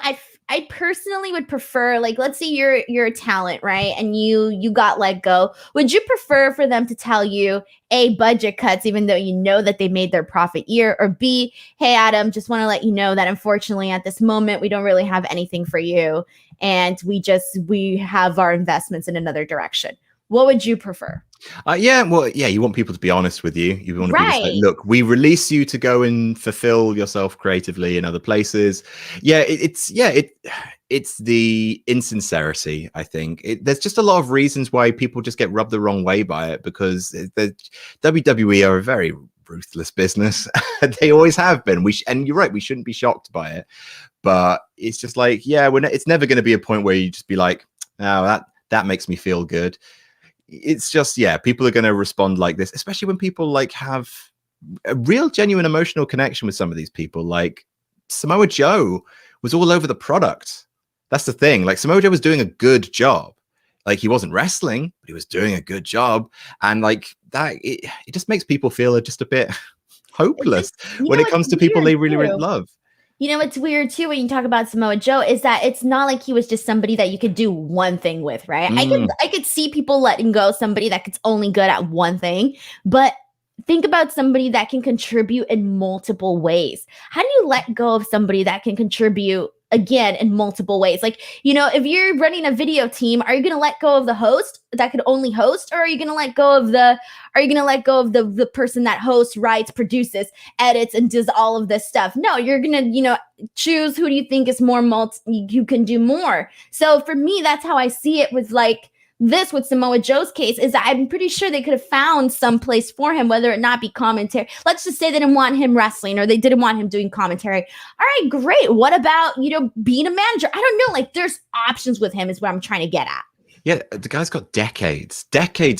I personally would prefer, like, let's say you're a talent, right? And you got let go. Would you prefer for them to tell you, A, budget cuts, even though you know that they made their profit year, or B, hey, Adam, just want to let you know that unfortunately at this moment, we don't really have anything for you. And we have our investments in another direction. What would you prefer? You want people to be honest with you. You want to be just like, look, we release you to go and fulfill yourself creatively in other places. It's the insincerity, I think. There's just a lot of reasons why people just get rubbed the wrong way by it, because the WWE are a very ruthless business. They always have been. And you're right, we shouldn't be shocked by it. But it's just like, it's never going to be a point where you just be like, oh, that makes me feel good. It's just, people are going to respond like this, especially when people like have a real genuine emotional connection with some of these people. Like Samoa Joe was all over the product. That's the thing. Like Samoa Joe was doing a good job. Like he wasn't wrestling, but he was doing a good job. And like that, it just makes people feel just a bit hopeless when it comes to people they really, really love. You know, what's weird too when you talk about Samoa Joe is that it's not like he was just somebody that you could do one thing with, right? I could see people letting go somebody that's only good at one thing, but think about somebody that can contribute in multiple ways. How do you let go of somebody that can contribute again in multiple ways? Like, you know, if you're running a video team, are you going to let go of the host that could only host, or are you going to let go of the person that hosts, writes, produces, edits, and does all of this stuff? No, you're going to, you know, choose who do you think is more who can do more. So for me, that's how I see it with like this with Samoa Joe's case is that I'm pretty sure they could have found some place for him, whether it not be commentary. Let's just say they didn't want him wrestling or they didn't want him doing commentary. All right, great. What about, being a manager? I don't know. Like, there's options with him is what I'm trying to get at. Yeah, the guy's got decades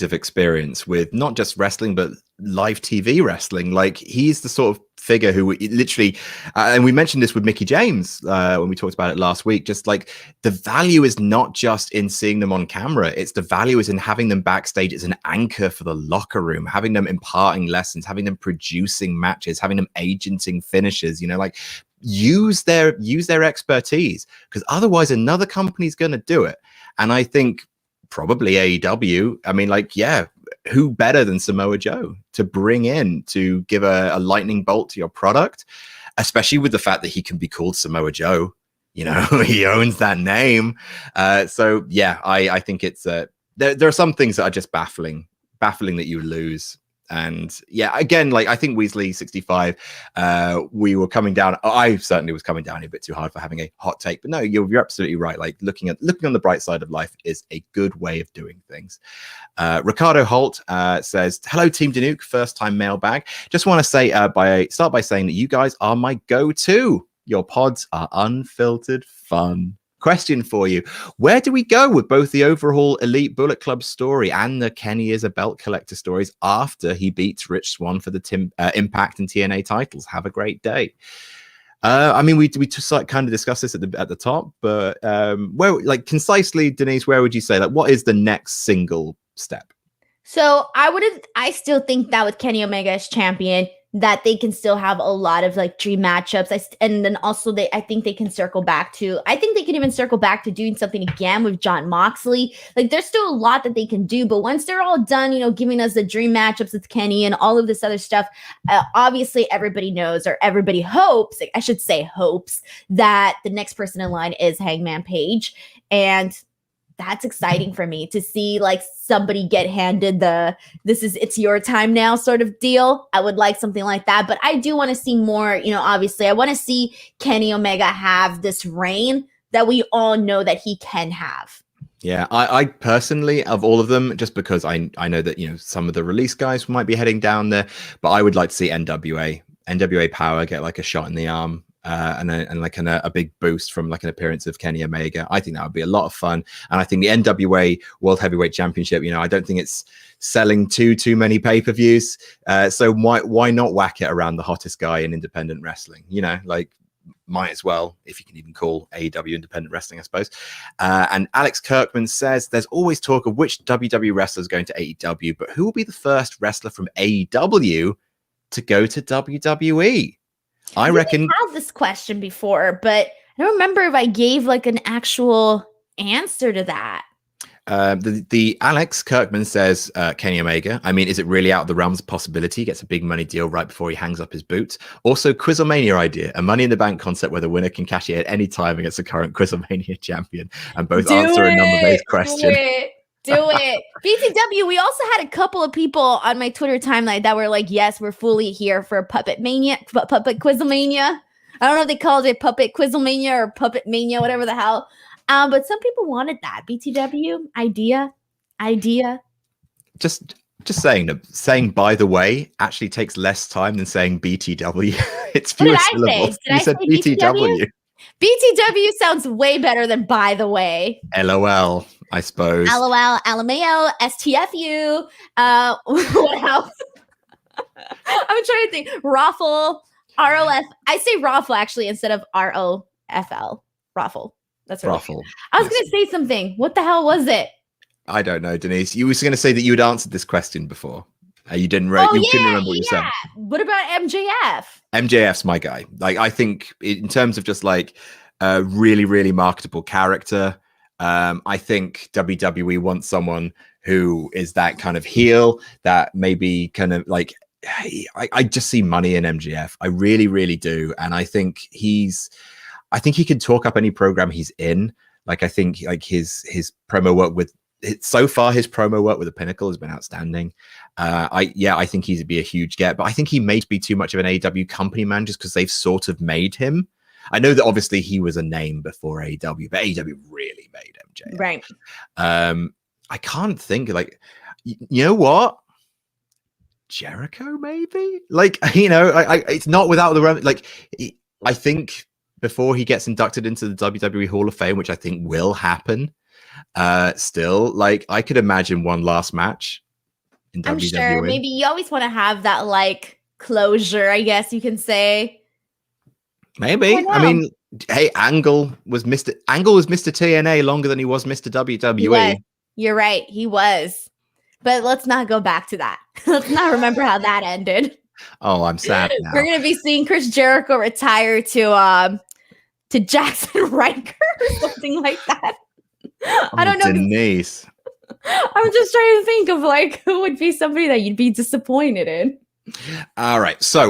of experience with not just wrestling, but live TV wrestling. Like, he's the sort of figure who literally, and we mentioned this with Mickie James when we talked about it last week, just like the value is not just in seeing them on camera. It's the value is in having them backstage as an anchor for the locker room, having them imparting lessons, having them producing matches, having them agenting finishes, like use their expertise, because otherwise another company's going to do it. And I think probably AEW, I mean, who better than Samoa Joe to bring in to give a lightning bolt to your product, especially with the fact that he can be called Samoa Joe. He owns that name. So yeah, I think it's there are some things that are just baffling that you lose. And yeah, again, I think Weasley 65, we were coming down. I certainly was coming down a bit too hard for having a hot take, but no, you're absolutely right. Like looking on the bright side of life is a good way of doing things. Ricardo Holt says, "Hello, Team Danuke, first time mailbag. Just want to say start by saying that you guys are my go-to. Your pods are unfiltered fun. Question for you: where do we go with both the overall Elite Bullet Club story and the Kenny is a belt collector stories after he beats Rich Swann for the Impact and TNA titles? Have a great day." I mean, we just kind of discussed this at the top, but where, concisely, Denise, where would you say what is the next single step? So I still think that with Kenny Omega as champion, that they can still have a lot of dream matchups. And then also I think they can circle back to, I think they can even circle back to doing something again with Jon Moxley. There's still a lot that they can do, but once they're all done, giving us the dream matchups with Kenny and all of this other stuff, obviously everybody knows, or everybody hopes that the next person in line is Hangman Page. And that's exciting for me to see somebody get handed it's your time now sort of deal. I would like something like that, but I do want to see more, obviously I want to see Kenny Omega have this reign that we all know that he can have. Yeah, I personally, of all of them, just because I know that, some of the release guys might be heading down there, but I would like to see NWA Power get a shot in the arm. And a big boost from an appearance of Kenny Omega. I think that would be a lot of fun. And I think the NWA World Heavyweight Championship, I don't think it's selling too many pay-per-views. So why not whack it around the hottest guy in independent wrestling? Might as well, if you can even call AEW independent wrestling, I suppose. And Alex Kirkman says, there's always talk of which WWE wrestler is going to AEW, but who will be the first wrestler from AEW to go to WWE? I reckon I've had this question before, but I don't remember if I gave an actual answer to that. The Alex Kirkman says Kenny Omega. I mean, is it really out of the realms of possibility? He gets a big money deal right before he hangs up his boots. Also, Quizlemania idea, a Money in the Bank concept where the winner can cash it at any time against the current Quizlemania champion, and both answer a number-based question. Do it. BTW, we also had a couple of people on my Twitter timeline that were like, yes, we're fully here for Puppet Quizlemania. I don't know if they called it Puppet Quizlemania or Puppet Mania, whatever the hell. But some people wanted that. BTW, idea. Just saying that saying by the way actually takes less time than saying BTW. It's fewer syllables. You said BTW. BTW sounds way better than by the way. LOL, I suppose. LOL, LMAO, STFU. What else? I'm trying to think. Raffle, ROF. I say raffle actually instead of ROFL. Raffle. That's right. Raffle. I was going to say something. What the hell was it? I don't know, Denise. You were going to say that you had answered this question before. You didn't. You couldn't remember what you said. What about MJF? MJF's my guy. I think in terms of just a really, really marketable character, I think WWE wants someone who is that kind of heel that maybe kind of I just see money in MJF. I really, really do. And I think he can talk up any program he's in. I think his promo work with so far, his promo work with the Pinnacle has been outstanding. I think he'd be a huge get, but I think he may be too much of an AEW company man just because they've sort of made him. I know that obviously he was a name before AEW, but AEW really made MJF. Right. I can't think like, you know what? Jericho, maybe? Like, it's not without the I think before he gets inducted into the WWE Hall of Fame, which I think will happen, still, like, I could imagine one last match in I'm WWE. sure maybe you always want to have that like closure, I guess you can say. Maybe. I mean, hey, Angle was Mr. TNA longer than he was Mr. WWE. He was. You're right. He was. But let's not go back to that. Let's not remember how that ended. Oh, I'm sad now. We're going to be seeing Chris Jericho retire to Jackson Riker or something like that. I don't know. Denise. I'm just trying to think of like who would be somebody that you'd be disappointed in. All right, so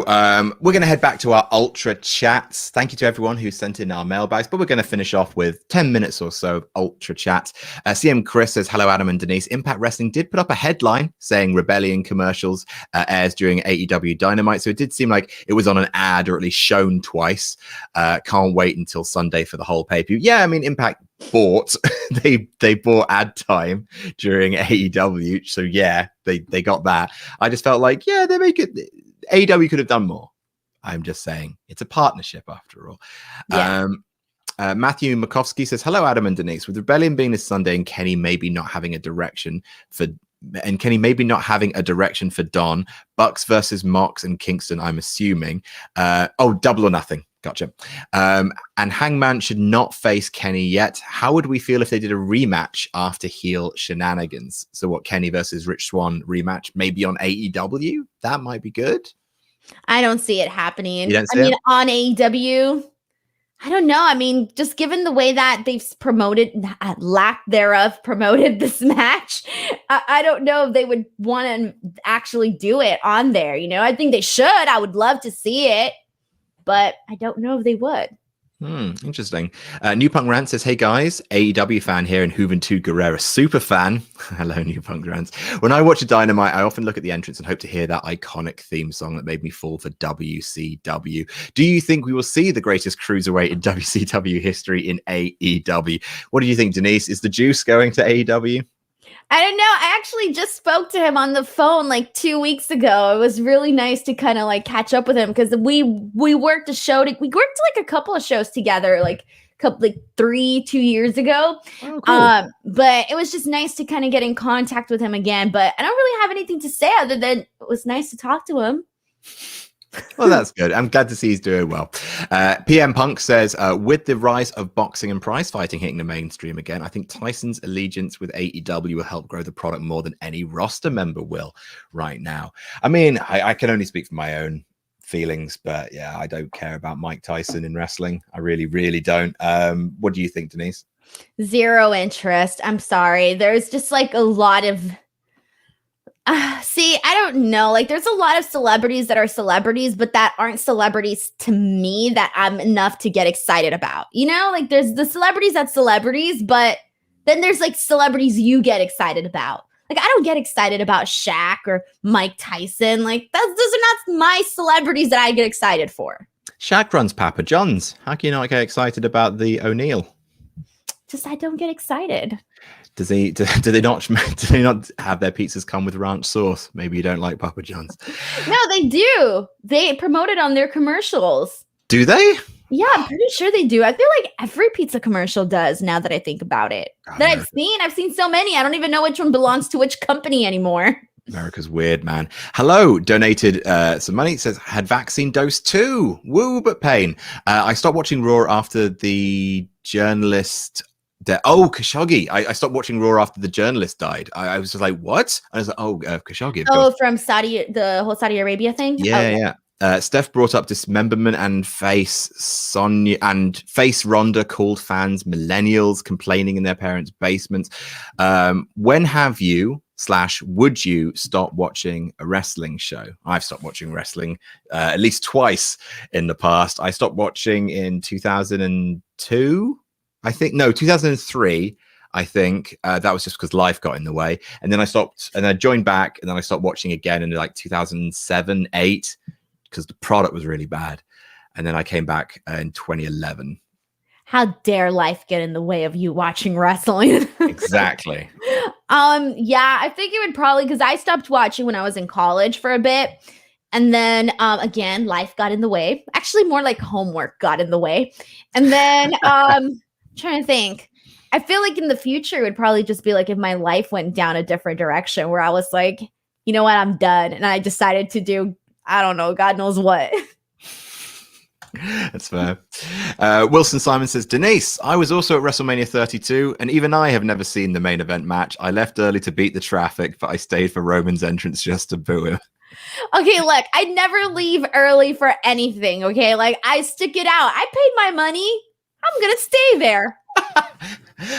we're going to head back to our Ultra chats. Thank you to everyone who sent in our mailbags, but we're going to finish off with 10 minutes or so of Ultra chat. CM Chris says, hello, Adam and Denise. Impact Wrestling did put up a headline saying Rebellion commercials airs during AEW Dynamite, so it did seem like it was on an ad or at least shown twice. Can't wait until Sunday for the whole pay-per-view. Yeah, I mean, Impact bought they bought ad time during AEW, so yeah, they got that. I just felt like, yeah, they make it. AEW could have done more. I'm just saying, it's a partnership after all. Yeah. Matthew Makovsky says, hello, Adam and Denise. With Rebellion being this Sunday and Kenny maybe not having a direction for Don, Bucks versus Mox and Kingston, I'm assuming. Double or Nothing. Gotcha. And Hangman should not face Kenny yet. How would we feel if they did a rematch after heel shenanigans? So what, Kenny versus Rich Swann rematch, maybe on AEW? That might be good. I don't see it happening. On AEW, I don't know. I mean, just given the way that they've lack thereof, promoted this match, I don't know if they would want to actually do it on there. I think they should. I would love to see it. But I don't know if they would. Interesting. New Punk Rant says, hey guys, AEW fan here and Juventud Guerrera super fan. Hello, New Punk Rant. When I watch a Dynamite, I often look at the entrance and hope to hear that iconic theme song that made me fall for WCW. Do you think we will see the greatest cruiserweight in WCW history in AEW? What do you think, Denise? Is the Juice going to AEW? I don't know. I actually just spoke to him on the phone like 2 weeks ago. It was really nice to kind of like catch up with him because we worked like a couple of shows together, like 2 years ago. Oh, cool. But it was just nice to kind of get in contact with him again. But I don't really have anything to say other than it was nice to talk to him. Well, that's good. I'm glad to see he's doing well. PM Punk says, with the rise of boxing and prize fighting hitting the mainstream again, I think Tyson's allegiance with AEW will help grow the product more than any roster member will right now. I mean, I can only speak for my own feelings, but yeah, I don't care about Mike Tyson in wrestling. I really, really don't. What do you think, Denise? Zero interest. I'm sorry. There's just like a lot of... I don't know. Like, there's a lot of celebrities that are celebrities, but that aren't celebrities to me that I'm enough to get excited about. Like there's the celebrities that's celebrities, but then there's like celebrities you get excited about. Like, I don't get excited about Shaq or Mike Tyson. Like, those are not my celebrities that I get excited for. Shaq runs Papa John's. How can you not get excited about the O'Neill? Just, I don't get excited. Do they not have their pizzas come with ranch sauce? Maybe you don't like Papa John's. No, they do. They promote it on their commercials. Do they? Yeah, I'm pretty sure they do. I feel like every pizza commercial does now that I think about it. I've seen so many. I don't even know which one belongs to which company anymore. America's weird, man. Hello, donated some money. It says, had vaccine dose 2. Woo, but pain. I stopped watching Raw after the journalist... Khashoggi. I stopped watching Raw after the journalist died. I was just like, what? I was like, Khashoggi. From Saudi, the whole Saudi Arabia thing? Yeah. Steph brought up dismemberment and face Ronda called fans millennials complaining in their parents' basements. When have you / would you stop watching a wrestling show? I've stopped watching wrestling at least twice in the past. I stopped watching in 2002. 2003. I think that was just because life got in the way. And then I stopped and I joined back and then I stopped watching again in like 2007, 8 because the product was really bad. And then I came back in 2011. How dare life get in the way of you watching wrestling? Exactly. Yeah, I think it would probably, because I stopped watching when I was in college for a bit. And then again, life got in the way. Actually, more like homework got in the way. And then trying to think. I feel like in the future it would probably just be like if my life went down a different direction where I was like, you know what, I'm done. And I decided to do, I don't know, God knows what. That's fair. Wilson Simon says, Denise, I was also at WrestleMania 32, and even I have never seen the main event match. I left early to beat the traffic, but I stayed for Roman's entrance just to boo him. Okay, look, I never leave early for anything, okay? Like, I stick it out. I paid my money. I'm going to stay there.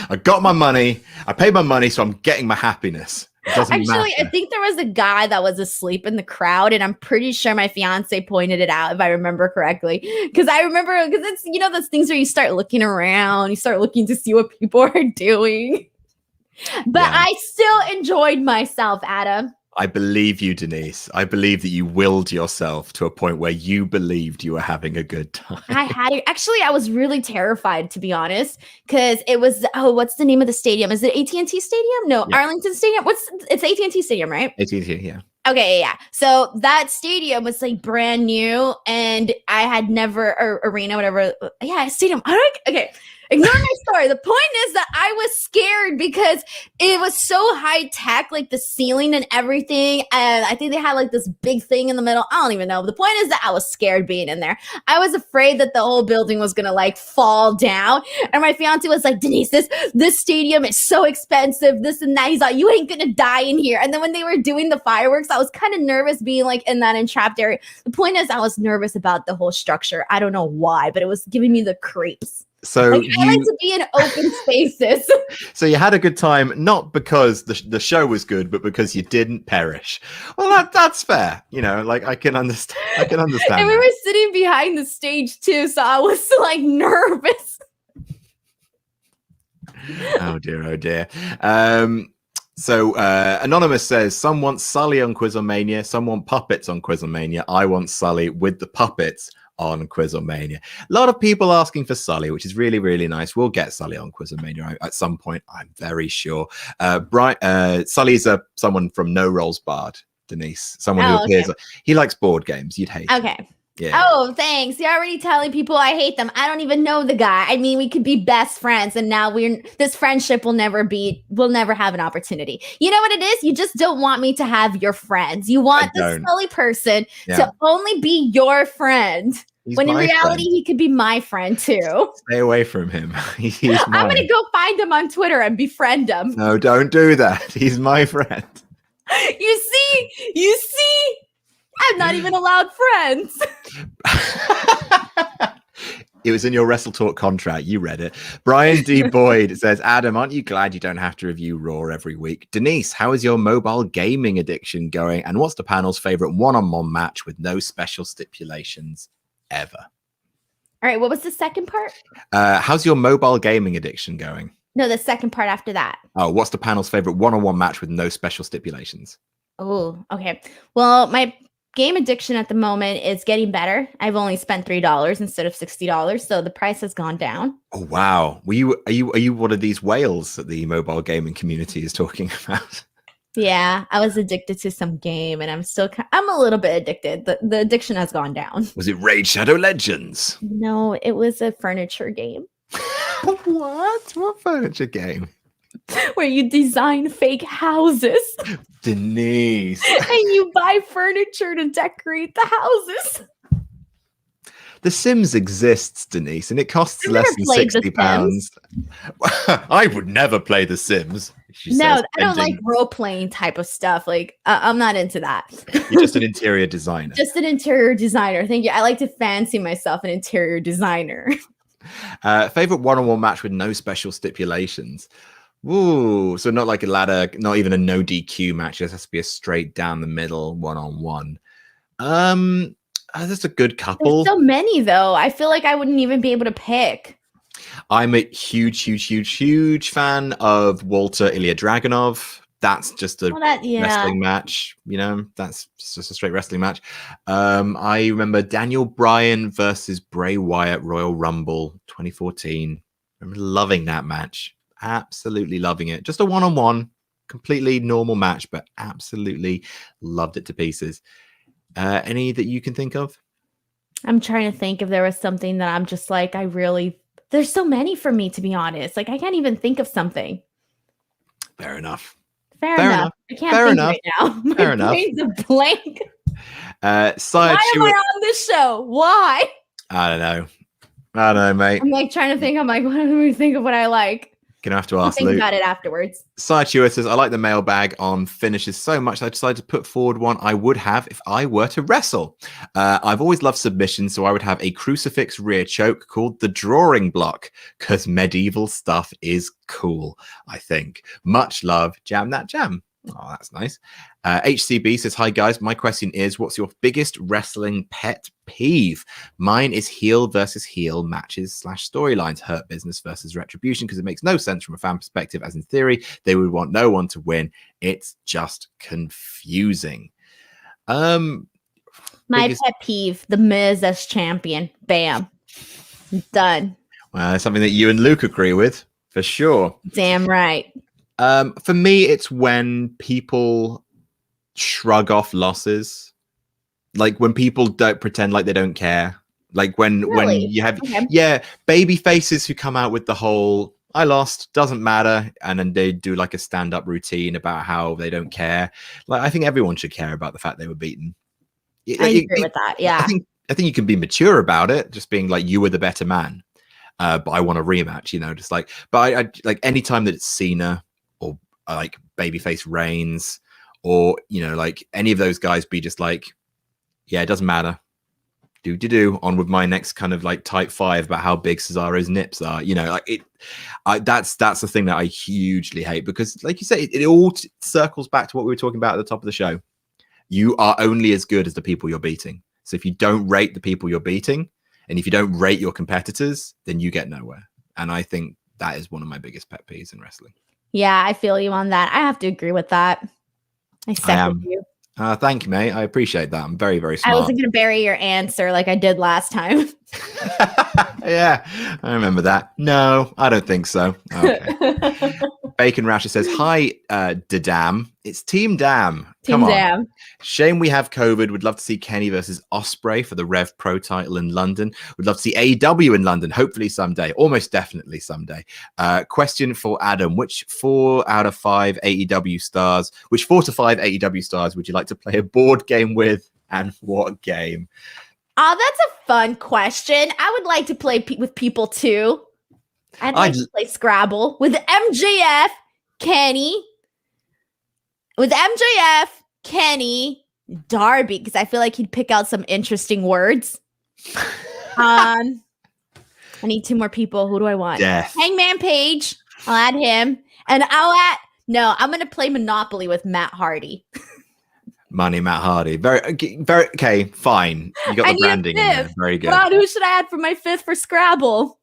I got my money. I paid my money, so I'm getting my happiness. Actually, matter. I think there was a guy that was asleep in the crowd, and I'm pretty sure my fiance pointed it out, if I remember correctly. Because it's, you know, those things where you start looking around, you start looking to see what people are doing. But yeah. I still enjoyed myself, Adam. I believe you, Denise. I believe that you willed yourself to a point where you believed you were having a good time. I had it. Actually, I was really terrified, to be honest, because it was, what's the name of the stadium? Is it AT&T Stadium? No, yeah. Arlington Stadium. It's AT&T Stadium, right? AT&T, yeah. Okay, yeah. So that stadium was like brand new, and I had never, or arena, whatever. Yeah, stadium. Okay. Ignore my story. The point is that I was scared because it was so high tech, like the ceiling and everything. And I think they had like this big thing in the middle. I don't even know. But the point is that I was scared being in there. I was afraid that the whole building was going to like fall down. And my fiance was like, Denise, this stadium is so expensive, this and that. He's like, you ain't going to die in here. And then when they were doing the fireworks, I was kind of nervous being like in that entrapped area. The point is I was nervous about the whole structure. I don't know why, but it was giving me the creeps. So like, I like to be in open spaces. So you had a good time, not because the show was good, but because you didn't perish. Well, that's fair. You know, like I can understand. And we were sitting behind the stage too, so I was like nervous. Oh dear. So Anonymous says, some want Sully on Quizlemania, some want puppets on Quizlemania. I want Sully with the puppets on Quizlemania. A lot of people asking for Sully, which is really, really nice. We'll get Sully on Quizlemania at some point, I'm very sure. Sully's someone from No Rolls Barred, Denise. Someone who appears. He likes board games. You'd hate him. Okay. Yeah. Oh, thanks. You're already telling people I hate them. I don't even know the guy. I mean, we could be best friends, and now this friendship will never have an opportunity. You know what it is? You just don't want me to have your friends. You want this Sully person to only be your friend. When in reality, he could be my friend too. Stay away from him. He's I'm going to go find him on Twitter and befriend him. No, don't do that. He's my friend. You see? I'm not even allowed friends. It was in your WrestleTalk contract. You read it. Brian D. Boyd says, Adam, aren't you glad you don't have to review Raw every week? Denise, how is your mobile gaming addiction going? And what's the panel's favorite one-on-one match with no special stipulations ever? All right. What was the second part? How's your mobile gaming addiction going? No, the second part after that. Oh, what's the panel's favorite one-on-one match with no special stipulations? Oh, okay. Well, my game addiction at the moment is getting better. I've only spent $3 instead of $60, so the price has gone down. Oh wow! Are you one of these whales that the mobile gaming community is talking about? Yeah, I was addicted to some game, and I'm a little bit addicted. The addiction has gone down. Was it Raid Shadow Legends? No, it was a furniture game. What furniture game? Where you design fake houses. Denise. And you buy furniture to decorate the houses. The Sims exists, Denise, and it costs less than £60. I would never play The Sims. No, I don't like role-playing type of stuff. Like, I'm not into that. You're just an interior designer. Just an interior designer. Thank you. I like to fancy myself an interior designer. Favorite one-on-one match with no special stipulations. Ooh, so not like a ladder, not even a no DQ match. It has to be a straight down the middle one-on-one. That's a good couple. There's so many though. I feel like I wouldn't even be able to pick. I'm a huge fan of Walter Ilya Dragunov. That's just a wrestling match, you know. That's just a straight wrestling match. I remember Daniel Bryan versus Bray Wyatt Royal Rumble 2014. I remember loving that match. Absolutely loving it. Just a one-on-one. completely normal match, but absolutely loved it to pieces. Any that you can think of? I'm trying to think if there was something that I'm just like, there's so many for me, to be honest. Like, I can't even think of something. Fair enough. Fair enough. I can't think right now. My brain's a blank. Why am I on this show? Why? I don't know, mate. I'm like trying to think. I'm like, what do we think of what I like? Gonna have to ask Think Luke about it afterwards. Sideshower says, I like the mailbag on finishes so much I decided to put forward one I would have if I were to wrestle. I've always loved submissions, so I would have a crucifix rear choke called the drawing block, because medieval stuff is cool, I think. Much love, Jam That Jam. Oh, that's nice. HCB says, hi guys, my question is, what's your biggest wrestling pet peeve? Mine is heel versus heel matches / storylines, Hurt Business versus Retribution, because it makes no sense from a fan perspective, as in theory they would want no one to win. It's just confusing. My pet peeve, the Miz as champion. Bam. Done. Well, something that you and Luke agree with, for sure. Damn right. For me, it's when people shrug off losses, like when people don't pretend like they don't care, like when you have baby faces who come out with the whole I lost, doesn't matter, and then they do like a stand-up routine about how they don't care. Like, I think everyone should care about the fact they were beaten. I agree with that. Yeah, I think you can be mature about it, just being like, you were the better man, but I want a rematch, just like. But I like any time that it's Cena or like babyface Reigns, or like any of those guys be just like, yeah, it doesn't matter, do on with my next kind of like type 5 about how big Cesaro's nips are, like it. That's the thing that I hugely hate, because like you say, it all circles back to what we were talking about at the top of the show. You are only as good as the people you're beating. So if you don't rate the people you're beating, and if you don't rate your competitors, then you get nowhere. And I think that is one of my biggest pet peeves in wrestling. Yeah, I feel you on that. I have to agree with that. I second you. Thank you, mate. I appreciate that. I'm very, very smart. I wasn't going to bury your answer like I did last time. Yeah, I remember that. No, I don't think so. Okay. Bacon Rasher says, hi, Dam. It's Team Dam. Come on. Dam. Shame we have COVID. Would love to see Kenny versus Ospreay for the Rev Pro title in London. Would love to see AEW in London, hopefully someday. Almost definitely someday. Question for Adam. Which 4 out of 5 AEW stars, which 4 to 5 AEW stars would you like to play a board game with, and what game? Oh, that's a fun question. I would like to play with people too. I'd like to play Scrabble with MJF, Kenny. With MJF, Kenny, Darby, because I feel like he'd pick out some interesting words. I need 2 more people. Who do I want? Death. Hangman Page. I'll add him. And I'm going to play Monopoly with Matt Hardy. Money, Matt Hardy. Very, very okay. Fine. You got the branding in there. Very good. God, who should I add for my 5th for Scrabble?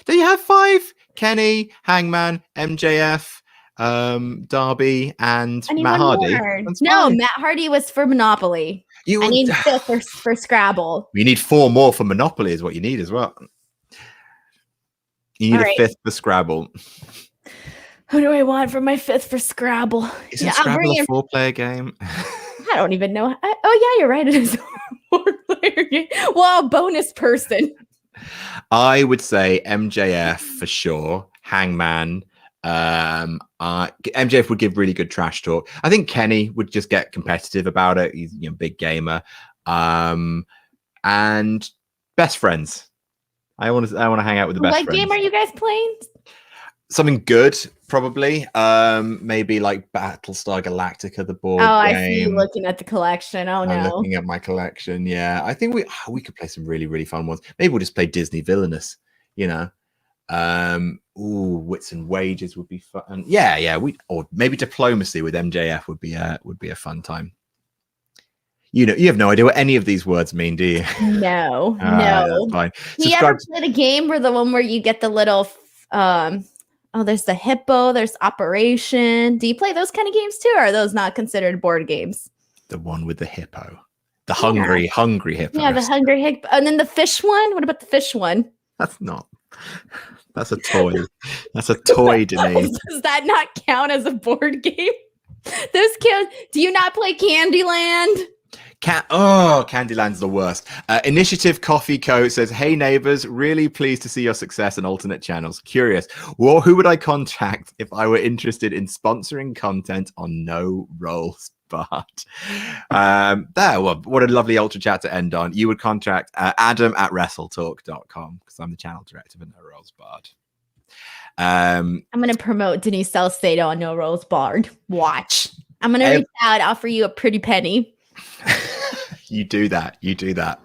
Do you have 5? Kenny, Hangman, MJF, Darby, and Matt Hardy. No, Matt Hardy was for Monopoly. I need 5th for Scrabble. You need 4 more for Monopoly, is what you need as well. You need a 5th for Scrabble. Who do I want for my 5th for Scrabble? Isn't Scrabble a 4-player game? I don't even know. Oh, yeah, you're right. It is a 4-player game. Well, bonus person. I would say MJF for sure. Hangman. MJF would give really good trash talk. I think Kenny would just get competitive about it. He's a big gamer. And best friends. I want to hang out with the best friends. What game are you guys playing? Something good, probably. Maybe like Battlestar Galactica, the board game. I see you looking at the collection. Oh, no. I'm looking at my collection, yeah. I think we could play some really, really fun ones. Maybe we'll just play Disney Villainous, Wits and Wages would be fun. Yeah. Or maybe Diplomacy with MJF would be a fun time. You have no idea what any of these words mean, do you? No. That's fine. You ever played a game where the one where you get the little there's the hippo, there's Operation. Do you play those kind of games too, or are those not considered board games? The one with the hippo. The hungry hippo. Yeah, the hungry hippo. And then the fish one? What about the fish one? That's not That's a toy. That's a toy, Denise. Does that not count as a board game? Those kids, do you not play Candyland? Candyland's the worst. Initiative Coffee Co. says, hey neighbors, really pleased to see your success in alternate channels. Curious, who would I contact if I were interested in sponsoring content on No Rolls Barred? What a lovely ultra chat to end on. You would contact Adam at WrestleTalk.com because I'm the channel director for No Rolls Barred. I'm going to promote Denise Salcedo on No Rolls Barred. Watch. I'm going to reach out, offer you a pretty penny. You do that.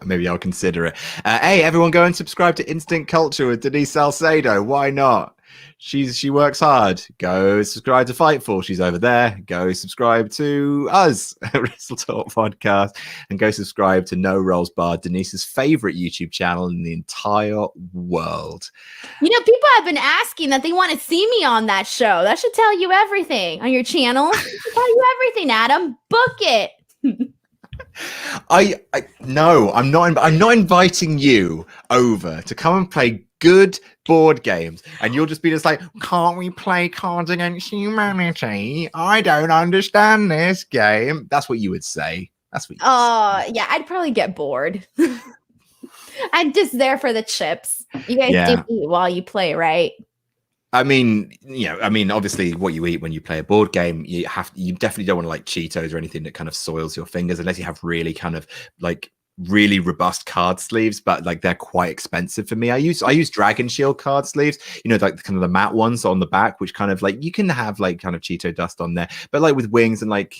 Maybe I'll consider it. Hey, everyone go and subscribe to Instant Culture with Denise Salcedo. Why not? She works hard. Go subscribe to Fightful. She's over there. Go subscribe to us at WrestleTalk Podcast. And go subscribe to No Rolls Barred, Denise's favorite YouTube channel in the entire world. You know, people have been asking that they want to see me on that show. That should tell you everything on your channel. It should tell you everything, Adam. Book it. No, I'm not inviting you over to come and play good board games, and you'll just be like, can't we play Cards Against Humanity? I don't understand this game. That's what you would say. Yeah, I'd probably get bored. I'm just there for the chips. You guys do eat while you play, right? I mean, obviously what you eat when you play a board game, you definitely don't want to like Cheetos or anything that kind of soils your fingers unless you have really kind of like really robust card sleeves, but like they're quite expensive for me. I use Dragon Shield card sleeves, like the kind of the matte ones on the back, which kind of like you can have like kind of Cheeto dust on there, but like with wings and like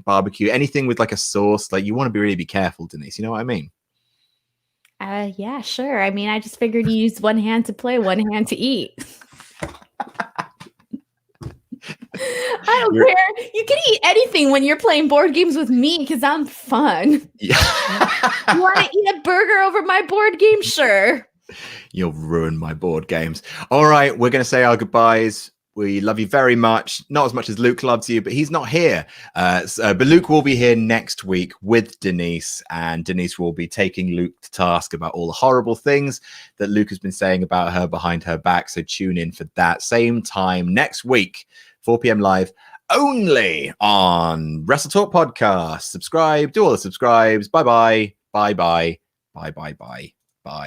barbecue, anything with like a sauce, like you want to really be careful, Denise. You know what I mean? Yeah, sure. I mean, I just figured you use one hand to play, one hand to eat. I don't care. You can eat anything when you're playing board games with me because I'm fun. Yeah. You want to eat a burger over my board game? Sure. You'll ruin my board games. All right, we're going to say our goodbyes. We love you very much. Not as much as Luke loves you, but he's not here. But Luke will be here next week with Denise, and Denise will be taking Luke to task about all the horrible things that Luke has been saying about her behind her back. So tune in for that same time next week, 4 p.m. live, only on WrestleTalk Podcast. Subscribe, do all the subscribes. Bye-bye. Bye-bye. Bye-bye-bye. Bye.